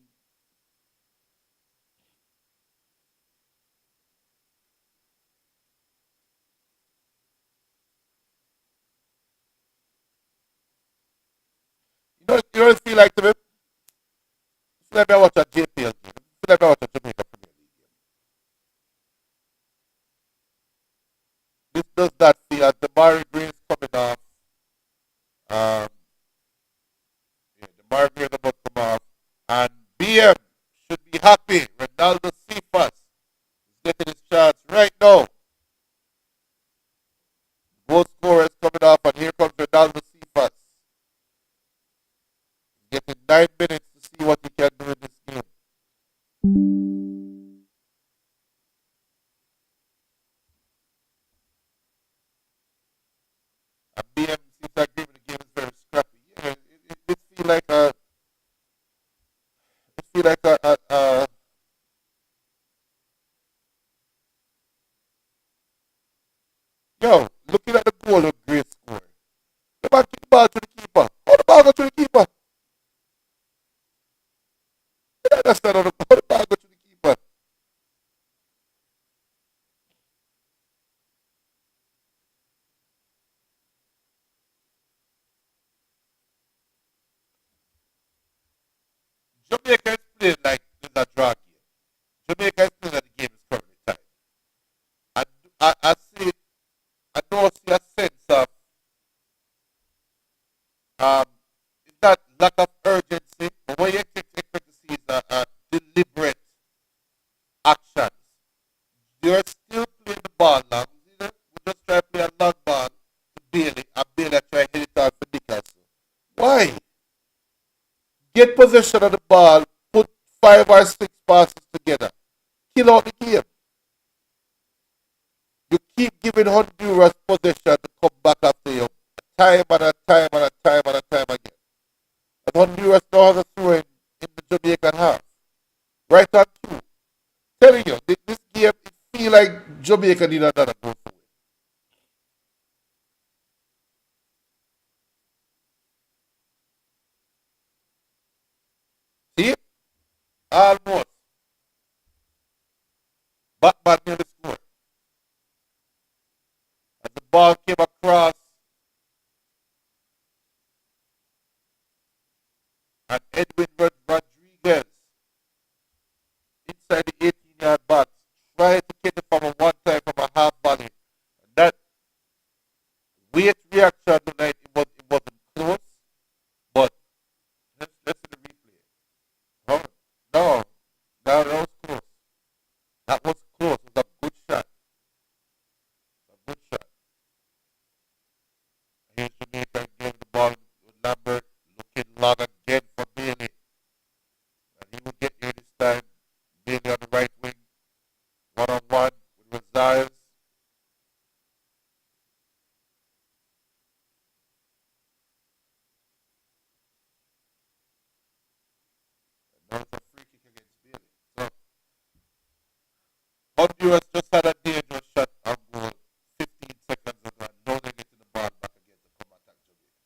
you don't feel like to me. Feel like I watch a JPL game. Feel like I watch a Jamaica Premier League game. This does not feel as the Murray Green is coming off. Um, yeah, the Murray Green is about to come off. And BM should be happy. Ronaldo Cephas is getting his chance right now. Goal scorer is coming off, and here comes Ronaldo Cephas. Getting 9 minutes to see what he can do in this game. And BM seems like the game is very scrappy. Yeah, it feel like a yo, looking at the goal of Gray score. The man kick the ball to the keeper. How the ball go to the keeper? I understand how the ball go to the keeper. Jamaica is playing like it's a draw game. Jamaica is playing like the game is currently tied. I see, I don't see a sense of um, it's not lack of urgency, but what you expect to see is a deliberate actions. You're still playing the ball long. You know? We just try to play a long ball get possession of the ball, put 5 or 6 passes together, kill out the game. You keep giving Honduras possession to come back after you, time and a time and a time and a time again. And Honduras now has a throw in the Jamaican half. Right on two. Telling you, this game, it feel like Jamaica need another goal for it. See? Almost. Batman nearly scored. As the ball came across, and Edwin Rodriguez inside the 18-yard box tried to get it from a one time from a half volley. That weight reaction tonight, it wasn't close, but let's see the replay. Oh, no, that was close. That was close. It was a good shot. A good shot. Here's Jamaica gave the ball with Lambert, looking long again for Bailey. And he will get here this time. Bailey on the right wing, one-on-one with Rosales. And now it's a free kick against Bailey. So Honduras just had a dangerous shot on goal 15 seconds ago. And now they're getting the ball back again to come attack Jamaica.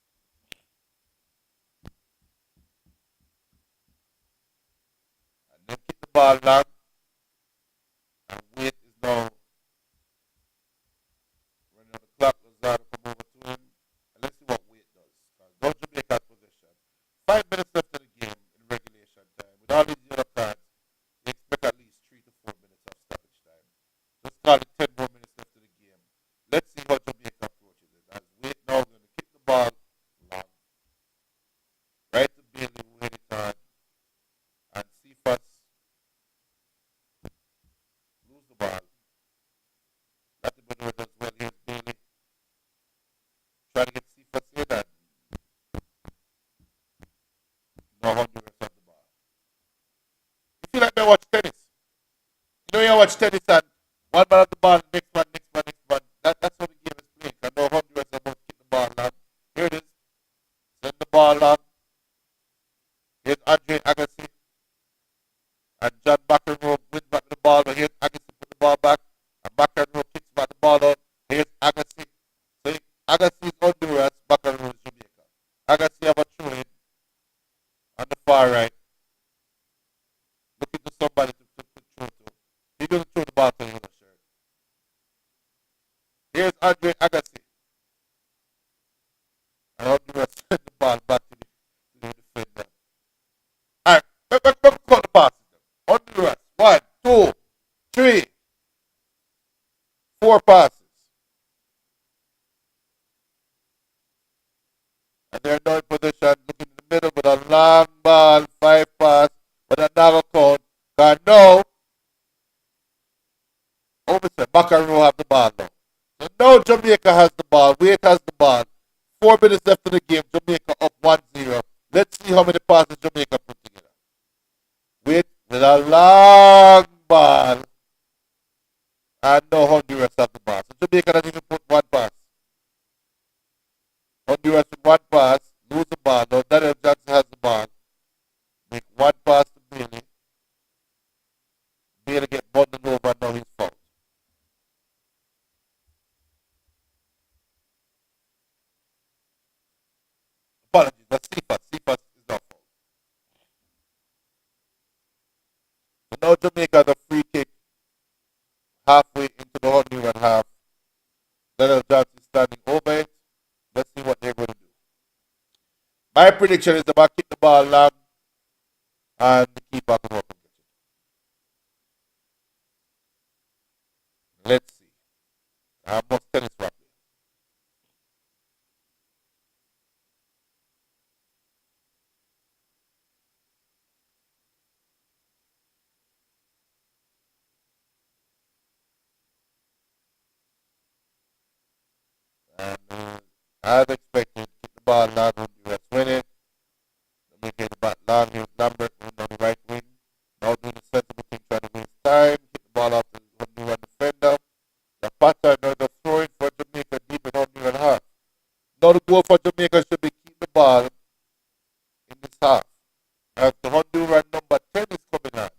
And they kick the ball long. And Wade is now running on the clock. Lozano come over to him. And let's see what Wade does. Now Jamaica's possession. 5 minutes left in the game in regulation time. With all these yellow cards, they expect at least 3 to 4 minutes of stoppage time. Just call it 10 more minutes left in the game. Let's see how Jamaica approaches it. As Wade now going to kick the ball long. Right to Bailey who hit it hard. And Cephas lose the ball. Latimer does well. Here's Bailey trying to get Cephas in, and no Honduras has the ball. You feel like I watch tennis. You know you watch tennis and one man has the ball, next one, next one, next one. That's how the game is played. I know Honduras are about to kick the ball long. Here it is. Send the ball long. Here's Andre Agassi. And John McEnroe wins back the ball, but here's Agassi put the ball back. And McEnroe kicks back the ball out. Here's Agassi. So Agassi is Honduras, McEnroe is Jamaica. Agassi have a throw in on the far right. Looking to somebody to throw to. He doesn't throw the ball to the other shirt. Here's Andre Agassi. And Honduras send the ball back to the defender. Alright, let's call the passes. Honduras, 1, 2, 3, 4 passes. And they're now in position, looking in the middle with a long ball, 5 pass, but a narrow count. And now, Buckaroo have the ball now. So now Jamaica has the ball, Wade has the ball. 4 minutes left in the game, Jamaica up 1-0. Let's see how many passes Jamaica put together. Wade with a long ball. And now Honduras have the ball. So Jamaica doesn't even put 1 pass. Honduras with 1 pass, lose the ball. Now Daniel Johnson has the ball. Make 1 pass to Bailey. Bailey get bundled over and now he's fouled. Apologies, but Cephas is not fouled. So now Jamaica has a free kick halfway into the Honduran half. Daniel Johnson standing over it. Let's see what they're going to do. My prediction is the back kick the ball long and the keeper can walk and catch it. Let's see. I must tennis right there. And as expected, kick the ball long, Honduras win it. Jamaica in the back long. Here's Lambert moving on the right wing. Now doing the sensible thing, trying to waste time. Hit the ball off the Honduran defender. The pattern now the throwing for Jamaica deep in Honduran half. Now the goal for Jamaica should be keep the ball in this half. As the Honduran number 10 is coming on.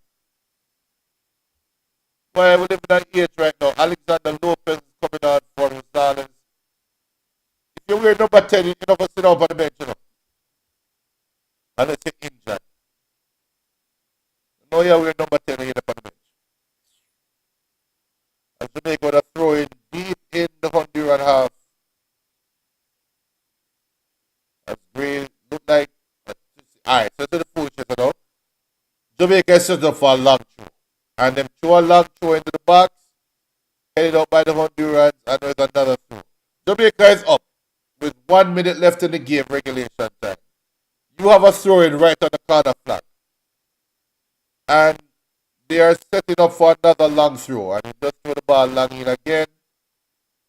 Well, we live in that age right now. Alexander Lopez is coming on for Rosales. If you wear number 10, you don't sit down on the bench, you know. Unless you're injured. No, you wear number 10 and you're up on the bench. As Jamaica would have throwing deep in the Honduran half. As Green look like. Alright, so to the foolishness, you know. Jamaica is set up for a long throw. And them throw a long throw into the box, headed out by the Hondurans, and there's another throw. Jamaica is up with 1 minute left in the game, regulation time. You have a throw in right on the corner flag. And they are setting up for another long throw. And he just throw the ball long in again.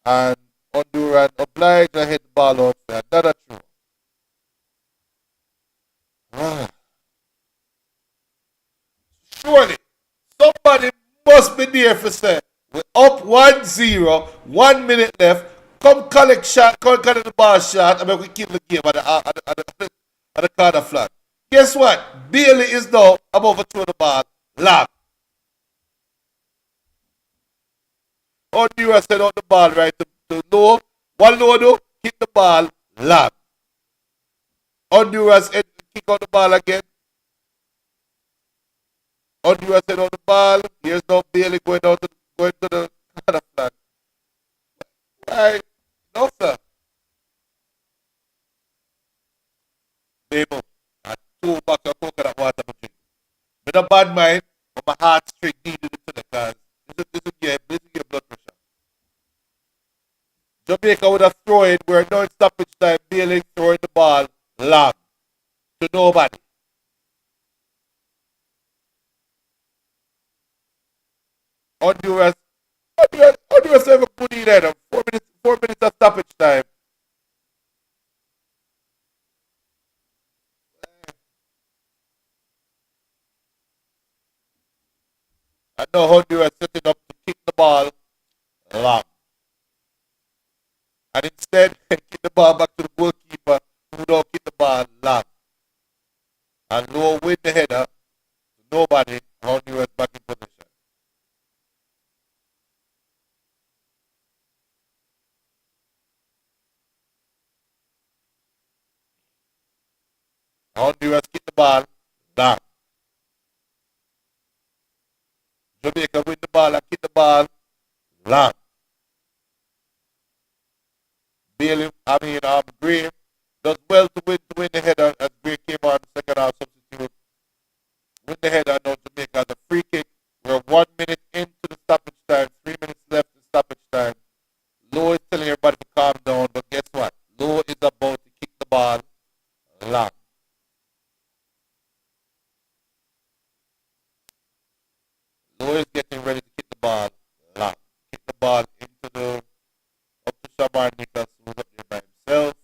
And Honduran obliged to hit the ball out for another throw. Surely, somebody must be there for say, we're up 1-0, 1 minute left. Come collect shot, come collect the ball shot, and we keep the game at the corner flag. Guess what? Bailey is now about to throw the ball long. Honduras send out the ball right to low. One low though, hit the ball long. Honduras kick out the ball again. Honduras send out the ball. Here's now Bailey going to the corner flag. Right. No, sir. Demo. And 2 bottles of coconut water for drink. With a bad mind, but my heart straight needed it to the cause. This is your blood pressure. Jamaica would have thrown it. We're now in stoppage time. Bailey throwing the ball long to nobody. Honduras have a good in there. 4 minutes of stoppage time. I know Honduras setting up to kick the ball long. And instead, kick the ball back to the goalkeeper who don't kick the ball long. And Low win the header to nobody. Honduras back in position. Honduras kick the ball long. Jamaica win the ball and kick the ball long. Bailey, Gray does well to win the header as Gray came on second half substitute. Win the header, now Jamaica has a free kick. We're 1 minute into the stoppage time, 3 minutes left in stoppage time. Low is telling everybody to calm down, but guess what? Low is about to kick the ball long. Low is getting ready to kick the ball long. Kick the ball into the up to Shamar Nichols, who's up there by himself.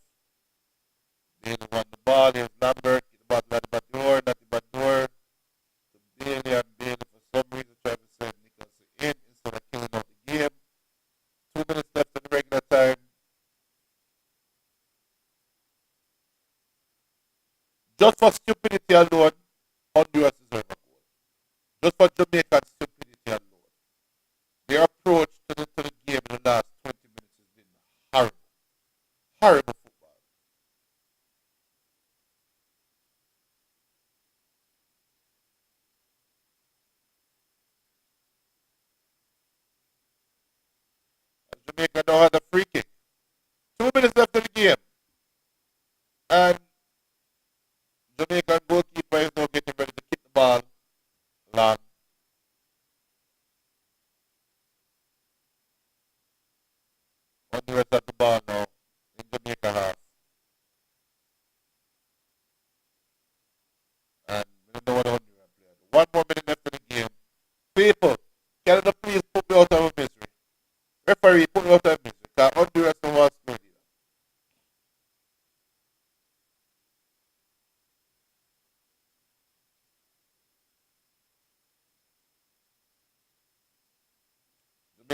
Bailey won the ball. Here's Lambert. Kick the ball to Natty Bador. To Bailey, and Bailey for some reason tried to send Nichols in instead of killing out the game. 2 minutes left in the regular time. Just for stupidity alone, Honduras deserve a goal. Just for Jamaican stupidity alone. Their approach to the game in the last 20 minutes has been horrible. Horrible football. And Jamaica now has a free kick. 2 minutes left in the game. And Jamaican goalkeeper is now getting ready to kick the ball long. Honduras at the ball now in Jamaica half. And we don't know what the Honduran player do. 1 more minute left in the game. People, Canada, please put me out of misery. Referee, put me out of misery. Because Honduras don't want to know.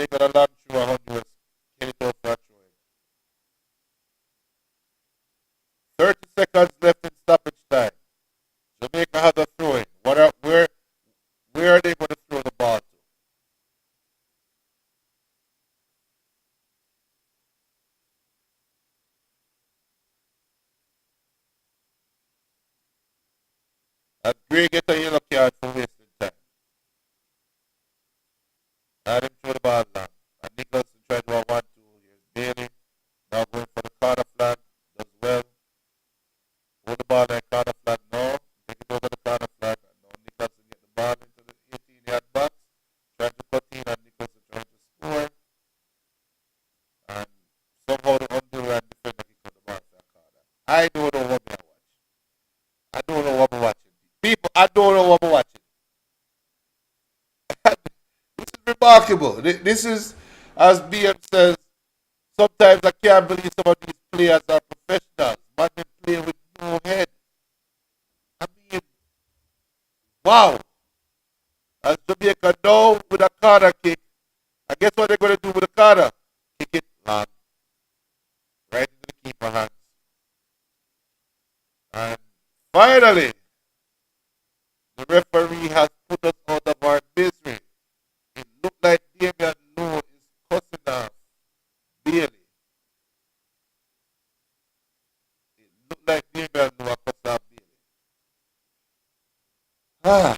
Jamaica a long through a Honduras. Get it off for a throw. 30 seconds left in stoppage time. Jamaica has a throw in. Where are they going to throw the ball to? And Gray get a yellow card for wasting time. Let him throw the ball long. And Nicholson tried to 1-2. Here's Bailey. Now going for the corner flag. Does well. Hold the ball like corner flag. No. Take it over the corner flag. No. Nicholson get the ball into the 18-yard box. Trying to cut in and Nicholson trying to score. And somehow the Honduran defender kicked the ball for a corner. I don't know what I watch. I don't know what I'm watching. People, I don't know what I'm watching. This is remarkable. This is, as BM says, sometimes I can't believe some of these players are professionals. Man, they play with no head. I mean, wow. As Jamaica now with a corner kick, I guess what they're going to do with the corner? Kick it long. Right into the keeper hands. And finally, the referee has put us out of our misery. It looked like Damian Lowe is cussing off Bailey. It looked like Damian Lowe cussing off Bailey. Ah.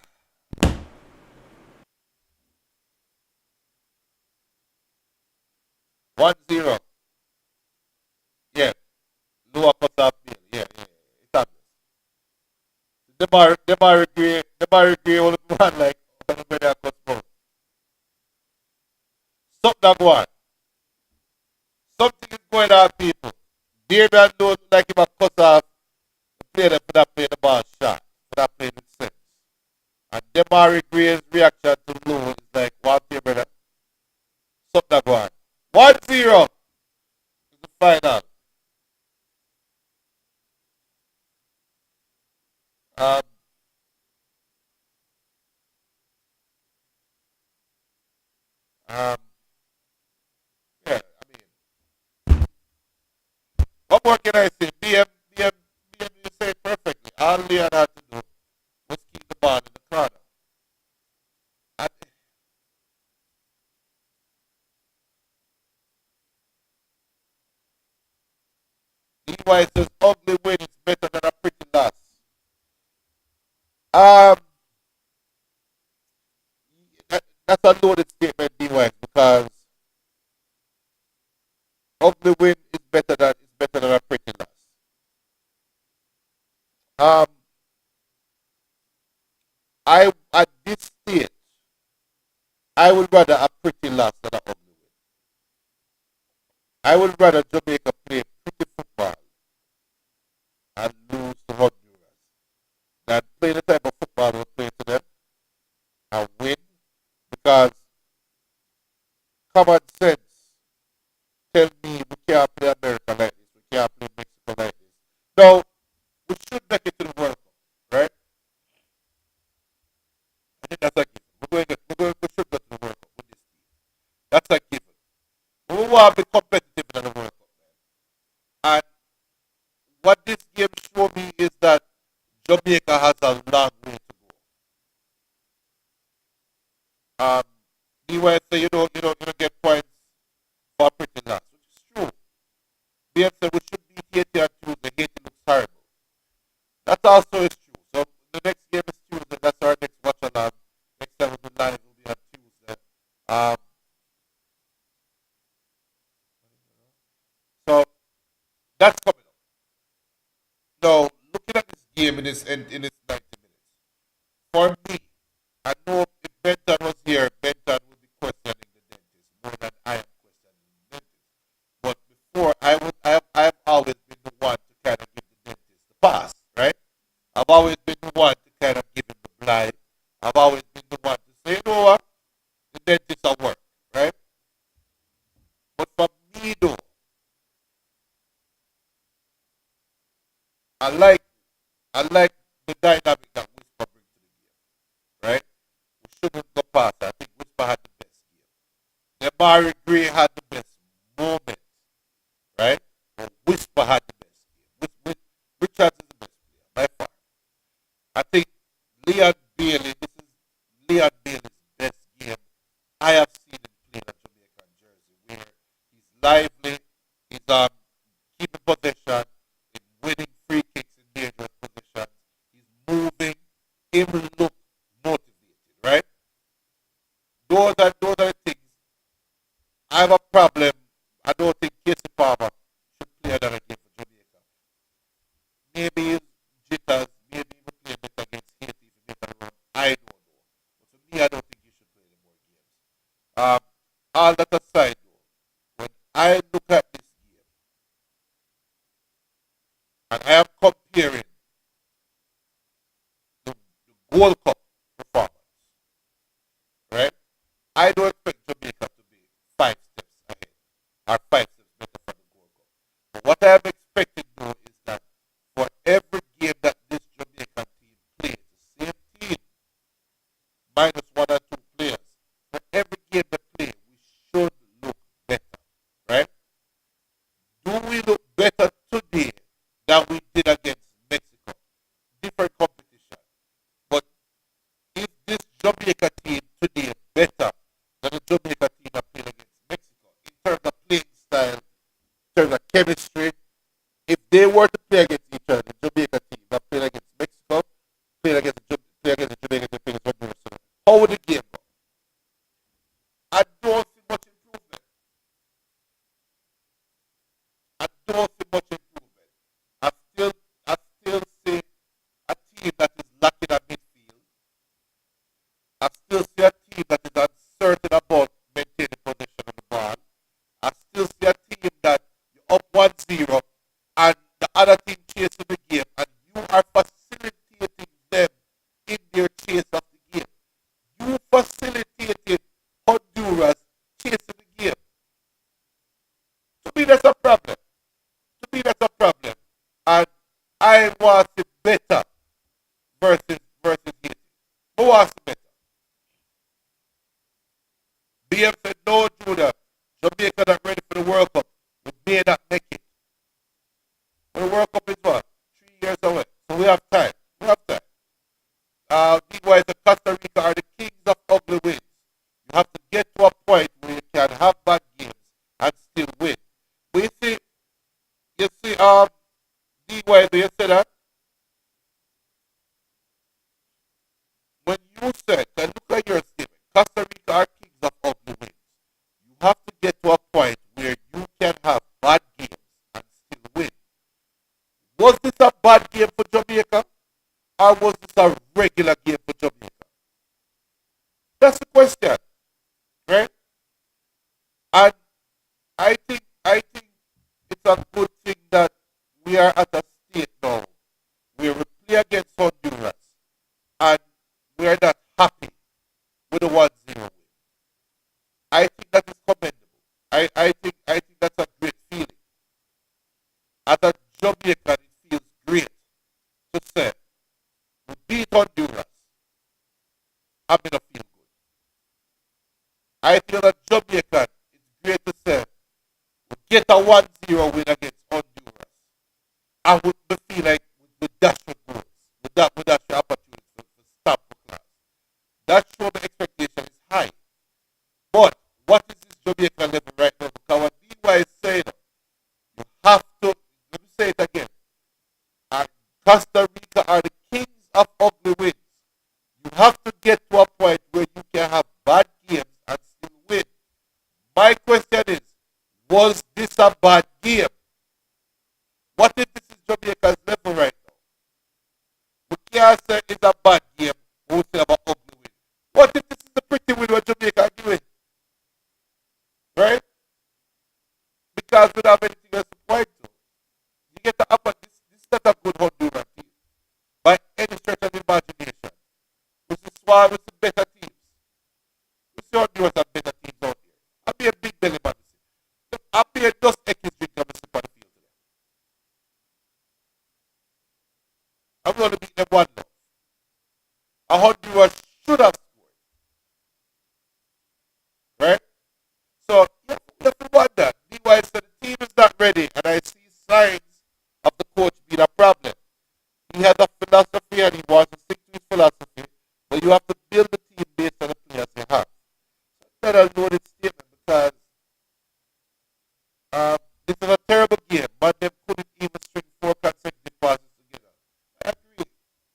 1-0. Yeah. Lowe cussing off Bailey. Yeah. It's obvious. The Gray will run like everybody else cuss. Something go on. Something is going on, people. Damian Lowe look like he might cut off the player that for that play the ball shot. For that play with sense. And Demari Gray's reaction to Lowe is like, one play, brother. Something go on. 1-0 is the final. Um, um, yeah, I mean, what more can I say? BM, you say it perfectly. All Leon had to do was keep the ball in the corner. And EY says ugly win is better than a pretty loss. Um, that's a loaded statement, DY, because ugly win is better than a pretty loss. Um, I at this stage, I would rather a pretty loss than an ugly win. I would rather Jamaica play pretty football and lose to Honduras than play the type of football we play to them and win, because common sense tell me we can't play America like this, we can't play Mexico like this. No, we should make it to the World Cup, right? I think that's a given. We should go to the World Cup with this team. That's a given. We want to be competitive in the World Cup, man. And what this game showed me is that Jamaica has a long way to go. DY say you don't get points for pretty loss, which is true. BM said we should beat Haiti on Tuesday. Haiti looks horrible. That also is true. So the next game is Tuesday. That's our next watch along. Next 7 to 9 will be on Tuesday. So that's coming up. Now, looking at this game in its 90 minutes, for me, I know if Benton was here, Benton would be questioning the dentist more than I am questioning the dentist. But before, I've always been the one to kind of give the dentist the pass, right? I've always been the one to kind of give him the blind. I've always been the one to say, you know what, the dentist will work, right? But for me, though, I like the dynamic that Whisper brings to the game, right? We shouldn't go past that. I think Whisper had the best game. Their Mari Gray had the best moment, right? But Whisper had the best game. Richards is the best player by far. I think Leon Bailey, this is Leon Bailey's best game I have seen him play in a Jamaican jersey, where he's lively, he's keeping possession, he's winning free kicks in dangerous positions, he's moving, him look motivated, right? Those are the things. I have a problem. I don't think Casey Palmer should play another game for Jamaica. Maybe he's jitters, maybe he will play better against Haiti if he make a run. I don't know. But for me, I don't think he should play any more games. All that aside, though, when I look at this game, and I am comparing the Gold Cup performance, right? I don't expect Jamaica to be 5 steps ahead or 5 steps better for the Gold Cup. But what I am expecting, though, is that for every game that this Jamaican team plays, the same team, minus 1 or 2 players, for every game they play, we should look better, right? Do we look better today than we did against Mexico? Different competition. But is this Jamaica team today better than the Jamaica team that played against Mexico in terms of playing style, in terms of chemistry? If they were to play against each other, the Jamaica team that played against Mexico, play against the Jamaica team playing against Honduras, how would the game go? I don't see much improvement. I don't see much improvement. I still see a team that is lacking at midfield. I still see a team that is uncertain about maintaining possession of the ball. I still see a team that you're up 1-0 and the other team chasing the game and you are facilitating them in their chase of the game. You facilitated Honduras chasing the game. To me, that's a problem. And I want it better versus Haiti. Who wants it better? BM said, no, Judah. Jamaica not ready for the World Cup. We may not make it. Well, the World Cup is what? 3 years away. So we have time. Meanwhile, the Costa Rica are the kings of ugly wins. You have to get to a point where you can have bad games and still win. But you see, DY, do you say that? When you said, and look at your statement, Costa Rica are kings of ugly wins. You have to get to a point where you can have bad games and still win. Was this a bad game for Jamaica? Or was this a regular game for Jamaica? That's the question, right? And I think it's a good thing that we are at a state now where we play against Honduras and we are not happy with the 1-0 win. I think that is commendable. I think that's a great feeling. As a Jamaican, it feels great to say we beat Honduras. I'm gonna feel good. I feel that Jamaican, it's great to say we get a 1-0 win against Honduras. I would feel like we dash for goals. We dash for opportunities for stop for class. That shows the expectation is high. But what is this Jamaican level right now? Because what DY is saying, you have to, let me say it again. Costa Rica are the kings of ugly wins. You have to get to a point where you can have bad games and still win. My question is, was this a bad game? What if this is Jamaica's level right now? We can't say it's a bad game. We'll say about ugly win. What if this is a pretty win what Jamaica are doing? Right? Because we don't have anything else to point to. You get the upper. This is not a good Honduran team. By any stretch of imagination. We see Swab, we see better teams. We see Honduras have better teams out here. I'll be a big belly man. I'll be a dust X drink on the field today. I'm going to beat them 1-0. A Honduras should have scored. Right? So, philosophy and he wants to stick to his philosophy, but you have to build the team based on the players you have. So that's not a loaded statement because um, this is a terrible game, but they couldn't even string 4 consecutive passes together. I agree.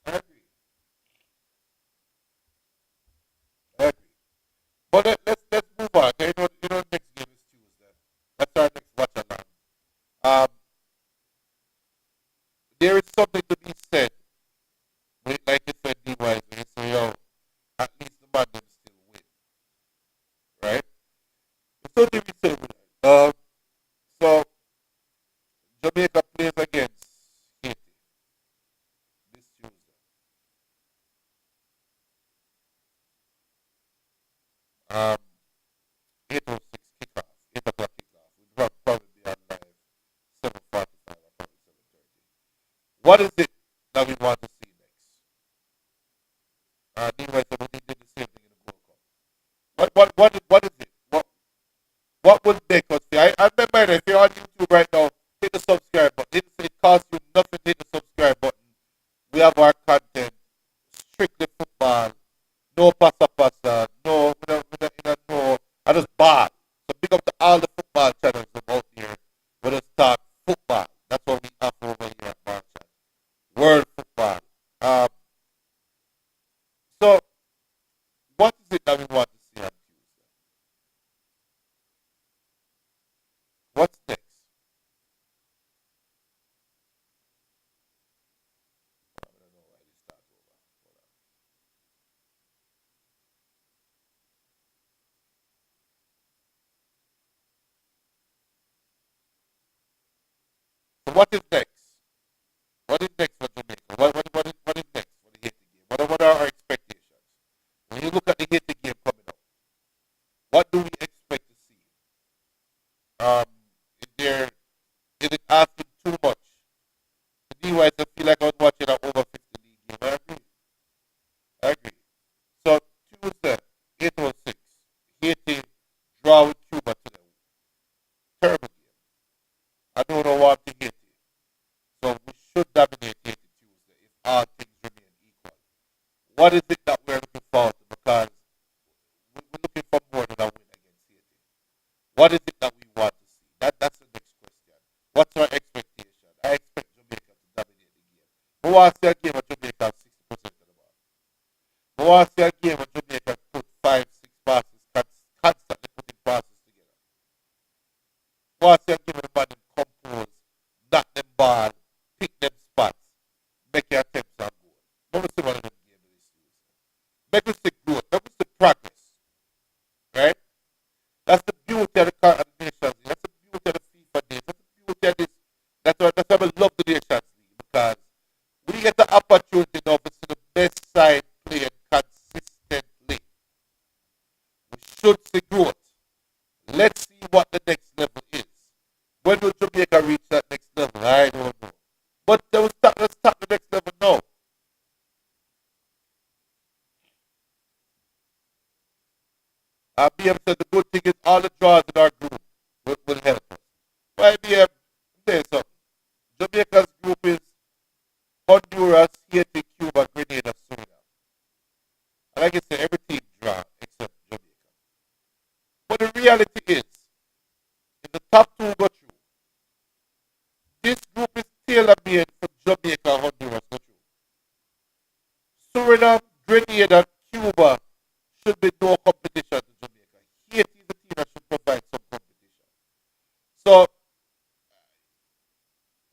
I agree. I agree. But let's move on. Next game is Tuesday. That's our next watch along. Um, there is something to be said, like you said, D-Wise, when you say, yo, at least the man them still win, right? There's something to be said with that. So Jamaica plays against Haiti this Tuesday. 8:06 kickoff, 8 o'clock kickoff. We'll probably be on live 7:45 or probably 7:30. What is it that we want to see next? Meanwhile, somebody did the same thing in the Gold Cup. What is it? What would make us see? I remember if you're on YouTube right now, hit the subscribe button. It costs you nothing to hit the subscribe button. We have our content, strictly football, no pasa, no, no, I just ball. So big up to all the football channels out here. We just talk football. That's what we have over here at Ballchat. World football. So what is it that we want to see on Tuesday? What's next? I don't know why this starts over. Hold on. So what is next? What is next for Jamaica? What is next for the Haiti game? What are our expectations? When you look at the Haiti game coming up, what do we expect to see? Is there is it asking too much? The DYs I feel like I was watching an over 50 league game. I agree. I agree. So Tuesday, 8:06, Haiti draw with Cuba today. Terrible game. I don't know what to Haiti. So we should dominate Haiti Tuesday if all things remain equal. What is it that we're looking forward to? Because we're looking for more than a win against Haiti. What is it that we want to see? That's the next question. What's our expectation? I expect Jamaica to dominate the game. I want to see a game of Jamaica 60% of the ball. I want to see a game of Jamaica put 5, 6 passes, constantly putting passes together. I want to see a game of the man compose, knock them ball, pick them spots, make your attempts on goal. Let me see one of them games this Tuesday. Make us see growth, make us see progress. Right? That's the beauty of the Nations League. That's the beauty of the FIFA days. That's the beauty of this. That's why I love the Nations League because we get the opportunity now to see the best side playing consistently. We should see growth. Let's see what the next level is. When will Jamaica reach that next level? I don't know. But let's start the next level now. BM said the good thing is all the draws in our group will help us. Why BM? Tell you something. Jamaica's group is Honduras, Haiti, Cuba, Grenada, Suriname. And like I said, every team draw except Jamaica. But the reality is, if the top 2 go through, this group is tailor-made for Jamaica, Honduras go through. Suriname, Grenada, Cuba should be no competition to Jamaica. Haiti is the team that should provide some competition. So,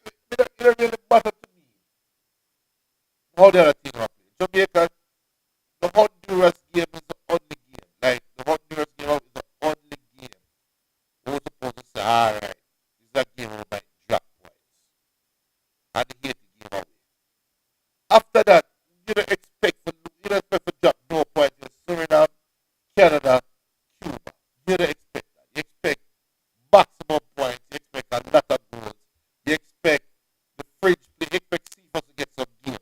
it don't really matter to me how the other team are playing. Jamaica, the Honduras game is the only game. Like, the Honduras game is the only game. We're supposed to say, alright, this is a game we might drop points. And the Haiti game away. After that, you don't expect for drop no points in Suriname, Canada, Cuba. You don't expect that. You expect maximum points. You expect a lot of goals. You expect the fridge play. You expect Seafors to get some games.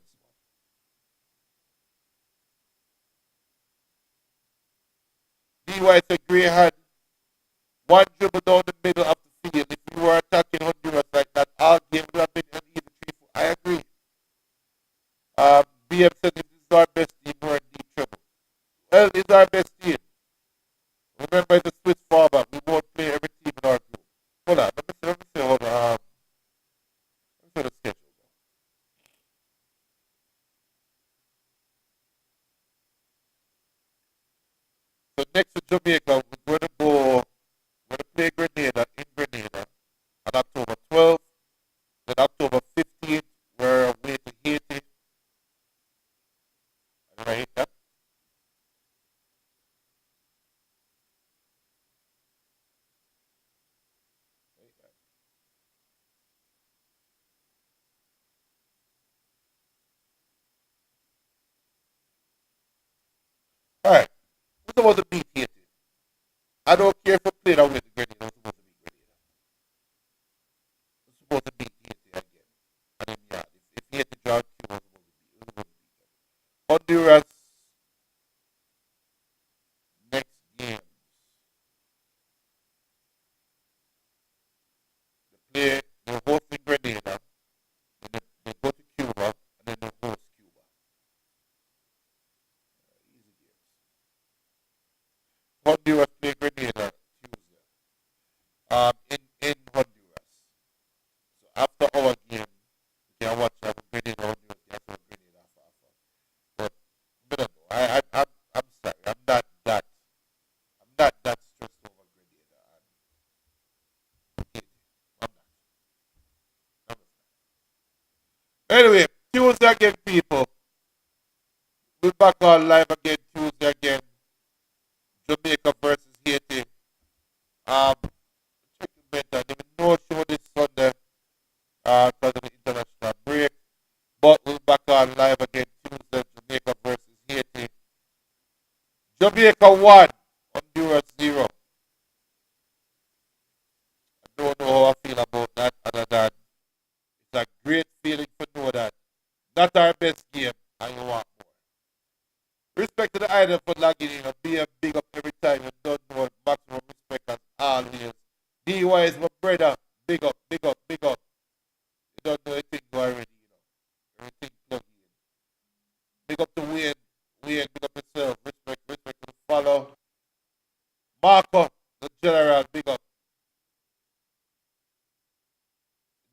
D.Y. is a great hand. One dribble down the middle of the field. If you were attacking Honduras like that, all game would have been an easy 3-4. I agree. BM said if this is our best team, we're in deep trouble. Well, it's our best team. Remember, it's a Swiss format. We won't play every team in our group. Hold on. Let me see. Hold on. Let me see the schedule. So next to Jamaica, we're going to play Grenada in Grenada on October 12th. Then October 15th, we're away to Haiti. Right? That? All right. We're supposed to beat Haiti. I don't care if we play that with Grenada. We're supposed to beat Grenada. We're supposed to beat Haiti again. And then, yeah, if Haiti draw Cuba, we're supposed to beat them. Honduras, next game. They host in Grenada, then they go to Cuba, and then they host Cuba. Easy games. Honduras play Grenada Tuesday. In Honduras. So after our game, you can watch Grenada Honduras. You have to Grenada after. But I don't know. I'm sorry. I'm not that stressed over Grenada. I'm not. Anyway, Tuesday again, people. We're back on live again Tuesday again. Jamaica versus Haiti. Check the better. There will no show this Sunday because of the international break. But we're back on live again Tuesday. Jamaica versus Haiti. Jamaica 1, Honduras 0. I don't know how I feel about that other than it's a great feeling to know that that's our best game and you want more. Respect to the idol for logging in and be a big up every time you don't know maximum respect as always. DY is my brother. Big up, big up, big up. You don't know anything already, you know. Everything plugged in. Big up to Wayne. Wayne, big up yourself. Respect to the follow. Marco, the general, big up.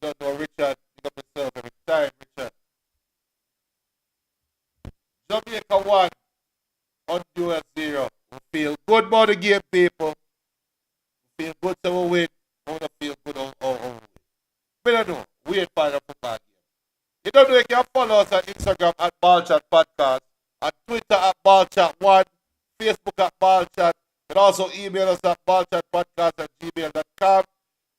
You don't know Richard, big up yourself every time, Richard. Jamaica 1, Honduras 0. We feel good about the game, people. We feel good to win. We don't feel good on win. We don't know. Wait for the football game. You don't know you can follow us on Instagram at Ballchat Podcast, on Twitter at Ballchat1, Facebook at Ballchat, and also email us at ballchatpodcast@gmail.com.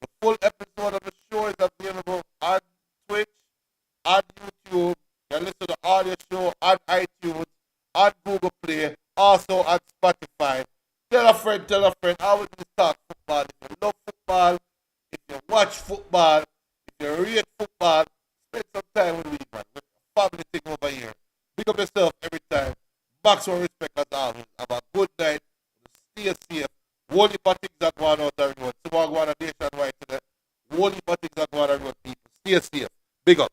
The full episode of the show is available on Twitch, on YouTube. You can listen to the audio show on iTunes, on Google Play, also on Spotify. Tell a friend. I will just talk football. If you love football, if you watch football, if you read football, spend some time with me, man. With a family thing over here. Big up yourself every time. Maximum respect as always. Have a good night. Stay safe. Whole heap of things that go on out the road. So I go on a nationwide today. Whole heap of things that go on the road, people. Stay safe.